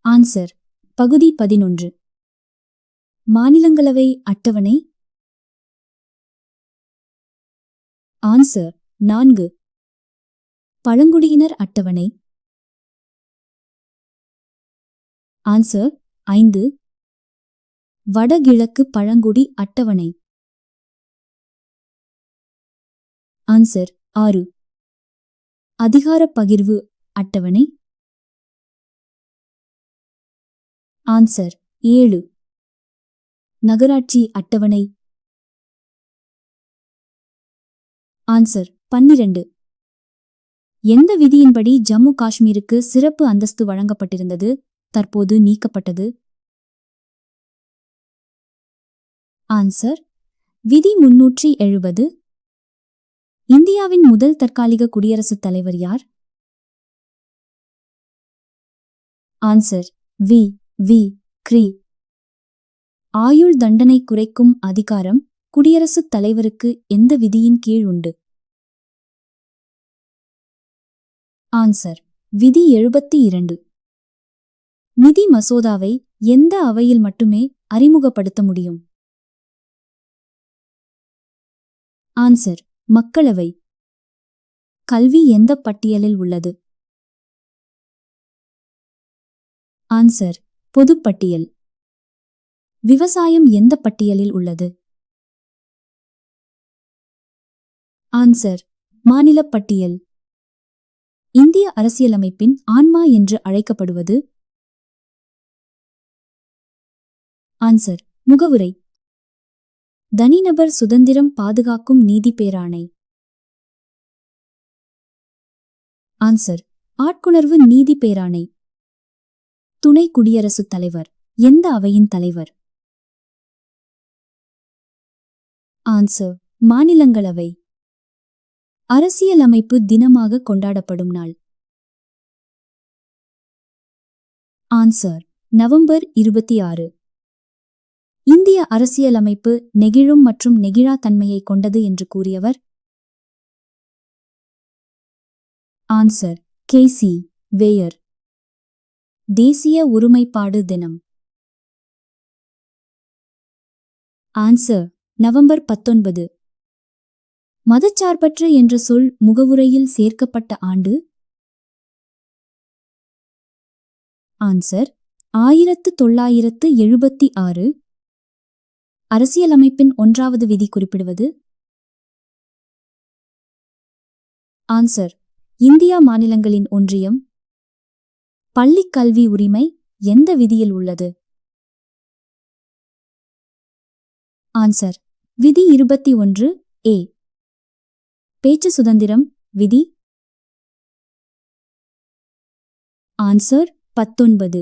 ஆன்சர் பகுதி 11. மாநிலங்களவை அட்டவணை? ஆன்சர் 4. பழங்குடியினர் அட்டவணை? ஆன்சர் 5. வடகிழக்கு பழங்குடி அட்டவணை? ஆன்சர் 6. அதிகாரப் பகிர்வு அட்டவணை? ஆன்சர் 7. நகராட்சி அட்டவணை? ஆன்சர் 12. எந்த விதியின்படி ஜம்மு காஷ்மீருக்கு சிறப்பு அந்தஸ்து வழங்கப்பட்டிருந்தது, தற்போது நீக்கப்பட்டது? ஆன்சர் விதி 370. இந்தியாவின் முதல் தற்காலிக குடியரசுத் தலைவர் யார்? Answer V. கிரி. ஆயுள் தண்டனை குறைக்கும் அதிகாரம் குடியரசுத் தலைவருக்கு எந்த விதியின் கீழ் உண்டு? ஆன்சர் விதி 72. நிதி மசோதாவை எந்த அவையில் மட்டுமே அறிமுகப்படுத்த முடியும்? ஆன்சர் மக்களவை. கல்வி எந்த பட்டியலில் உள்ளது? ஆன்சர் பொதுப்பட்டியல். விவசாயம் எந்த பட்டியலில் உள்ளது? ஆன்சர் மாநில பட்டியல். இந்திய அரசியலமைப்பின் ஆன்மா என்று அழைக்கப்படுவது? ஆன்சர் முகவுரை. தனிநபர் சுதந்திரம் பாதுகாக்கும் நீதி பேராணை? ஆன்சர் ஆட்கொணர்வு நீதி பேராணை. துணை குடியரசுத் தலைவர் எந்த அவையின் தலைவர்? ஆன்சர் மாநிலங்களவை. அரசியலமைப்பு தினமாக கொண்டாடப்படும் நாள்? Answer November 26. இந்திய அரசியலமைப்பு நெகிழும் மற்றும் நெகிழா தன்மையை கொண்டது என்று கூறியவர்? Answer KC. வேயர். தேசிய ஒருமைப்பாடு தினம்? Answer November 19. மதச்சார்பற்ற என்ற சொல் முகவுரையில் சேர்க்கப்பட்ட ஆண்டு? ஆன்சர் 1976. அரசியலமைப்பின் 1வது விதி குறிப்பிடுவது? ஆன்சர் இந்தியா மாநிலங்களின் ஒன்றியம். பள்ளிக் கல்வி உரிமை எந்த விதியில் உள்ளது? ஆன்சர் விதி 21A. பேச்சு சுதந்திரம் விதி? ஆன்சர் 19.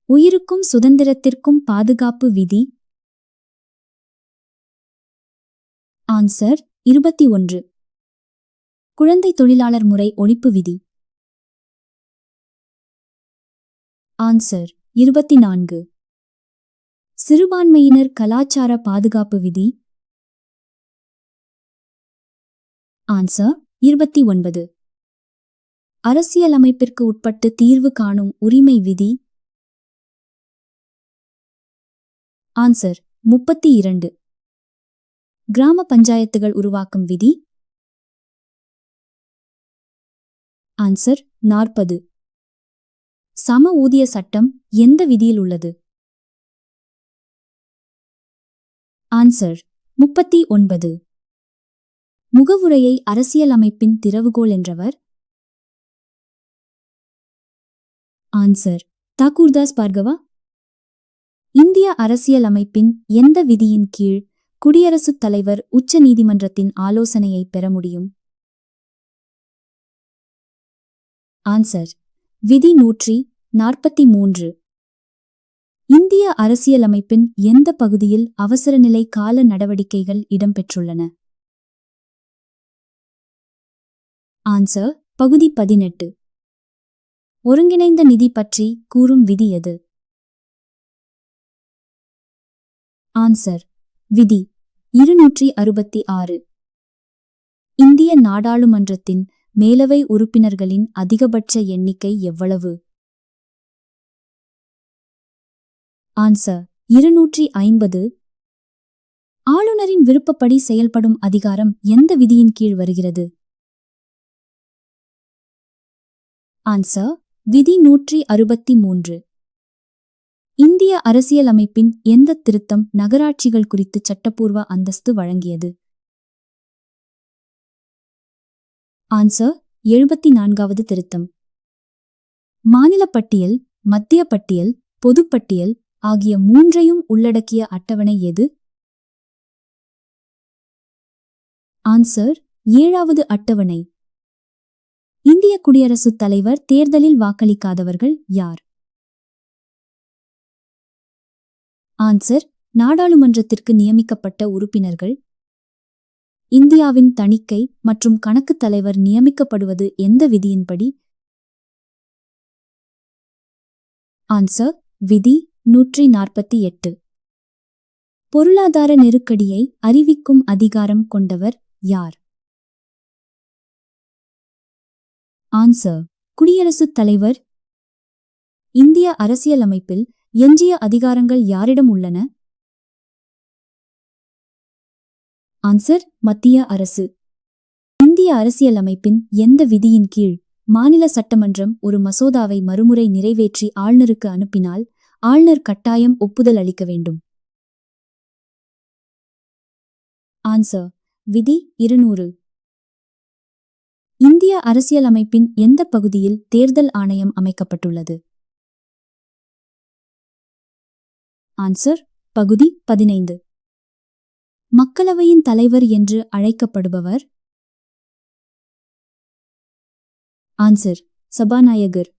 உயிருக்கும் சுதந்திரத்திற்கும் பாதுகாப்பு விதி? ஆன்சர் 21. குழந்தை தொழிலாளர் முறை ஒழிப்பு விதி. ஆன்சர் 24. சிறுபான்மையினர் கலாச்சார பாதுகாப்பு விதி. ஆன்சர் 29. அரசியலமைப்பிற்கு உட்பட்டு தீர்வு காணும் உரிமை விதி. ஆன்சர் 32. கிராம பஞ்சாயத்துகள் உருவாக்கும் விதி. ஆன்சர் 40. சம ஊதிய சட்டம் எந்த விதியில் உள்ளது? ஆன்சர் 39. முகவுரையை அரசியலமைப்பின் திறவுகோல் என்றவர்? ஆன்சர் தாக்கூர்தாஸ் பார்கவா. இந்திய அரசியலமைப்பின் எந்த விதியின் கீழ் குடியரசுத் தலைவர் உச்ச நீதிமன்றத்தின் ஆலோசனையை பெற முடியும்? ஆன்சர் விதி 143. இந்திய அரசியலமைப்பின் எந்த பகுதியில் அவசரநிலை கால நடவடிக்கைகள் இடம்பெற்றுள்ளன? ஆன்சர் பகுதி 18. ஒருங்கிணைந்த நிதி பற்றி கூறும் விதி எது? ஆன்சர் விதி 266. இந்திய நாடாளுமன்றத்தின் மேலவை உறுப்பினர்களின் அதிகபட்ச எண்ணிக்கை எவ்வளவு? ஆன்சர் 250. ஆளுநரின் விருப்பப்படி செயல்படும் அதிகாரம் எந்த விதியின் கீழ் வருகிறது? ஆன்சர் விதி 163. இந்திய அரசியலமைப்பின் எந்த திருத்தம் நகராட்சிகள் குறித்து சட்டப்பூர்வ அந்தஸ்து வழங்கியது? ஆன்சர் 74வது திருத்தம். மாநில பட்டியல், மத்திய பட்டியல், பொதுப்பட்டியல் ஆகிய மூன்றையும் உள்ளடக்கிய அட்டவணை எது? ஆன்சர் 7வது அட்டவணை. இந்திய குடியரசுத் தலைவர் தேர்தலில் வாக்களிக்காதவர்கள் யார்? ஆன்சர் நாடாளுமன்றத்திற்கு நியமிக்கப்பட்ட உறுப்பினர்கள். இந்தியாவின் தணிக்கை மற்றும் கணக்குத் தலைவர் நியமிக்கப்படுவது எந்த விதியின்படி? ஆன்சர் விதி 148. பொருளாதார நெருக்கடியை அறிவிக்கும் அதிகாரம் கொண்டவர் யார்? ஆன்சர் குடியரசுத் தலைவர். இந்திய அரசியலமைப்பில் எஞ்சிய அதிகாரங்கள் யாரிடம் உள்ளன? ஆன்சர் மத்திய அரசு. இந்திய அரசியலமைப்பின் எந்த விதியின் கீழ் மாநில சட்டமன்றம் ஒரு மசோதாவை மறுமுறை நிறைவேற்றி ஆளுநருக்கு அனுப்பினால் ஆளுநர் கட்டாயம் ஒப்புதல் அளிக்க வேண்டும்? ஆன்சர் விதி 200. இந்திய அரசியலமைப்பின் எந்த பகுதியில் தேர்தல் ஆணையம் அமைக்கப்பட்டுள்ளது? ஆன்சர் பகுதி 15. மக்களவையின் தலைவர் என்று அழைக்கப்படுபவர்? ஆன்சர் சபாநாயகர்.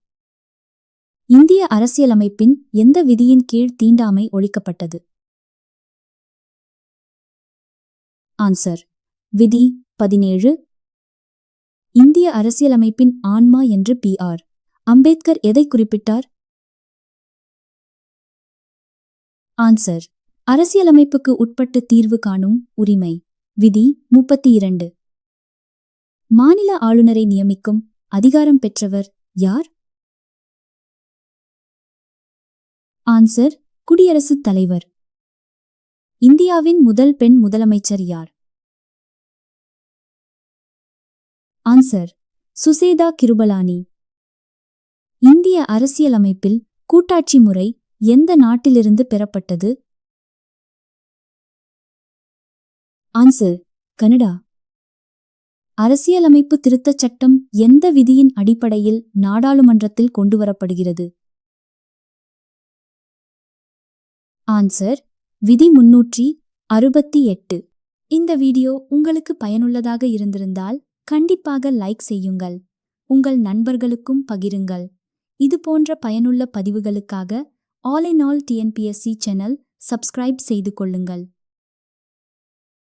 இந்திய அரசியலமைப்பின் எந்த விதியின் கீழ் தீண்டாமை ஒழிக்கப்பட்டது? ஆன்சர் விதி 17. இந்திய அரசியலமைப்பின் ஆன்மா என்று பி.ஆர். அம்பேத்கர் எதை குறிப்பிட்டார்? ஆன்சர் அரசியலமைப்புக்கு உட்பட்டு தீர்வு காணும் உரிமை. விதி 32. மாநில ஆளுநரை நியமிக்கும் அதிகாரம் பெற்றவர் யார்? ஆன்சர் குடியரசுத் தலைவர். இந்தியாவின் முதல் பெண் முதலமைச்சர் யார்? ஆன்சர் சுசேதா கிருபலானி. இந்திய அரசியலமைப்பில் கூட்டாட்சி முறை எந்த நாட்டிலிருந்து பெறப்பட்டது? Answer Canada. அரசியலமைப்பு திருத்தச் சட்டம் எந்த விதியின் அடிப்படையில் நாடாளுமன்றத்தில் கொண்டுவரப்படுகிறது? ஆன்சர் விதி 368. இந்த வீடியோ உங்களுக்கு பயனுள்ளதாக இருந்திருந்தால் கண்டிப்பாக லைக் செய்யுங்கள். உங்கள் நண்பர்களுக்கும் பகிருங்கள். இது போன்ற பயனுள்ள பதிவுகளுக்காக all in all TNPSC channel subscribe செய்து கொள்ளுங்கள்.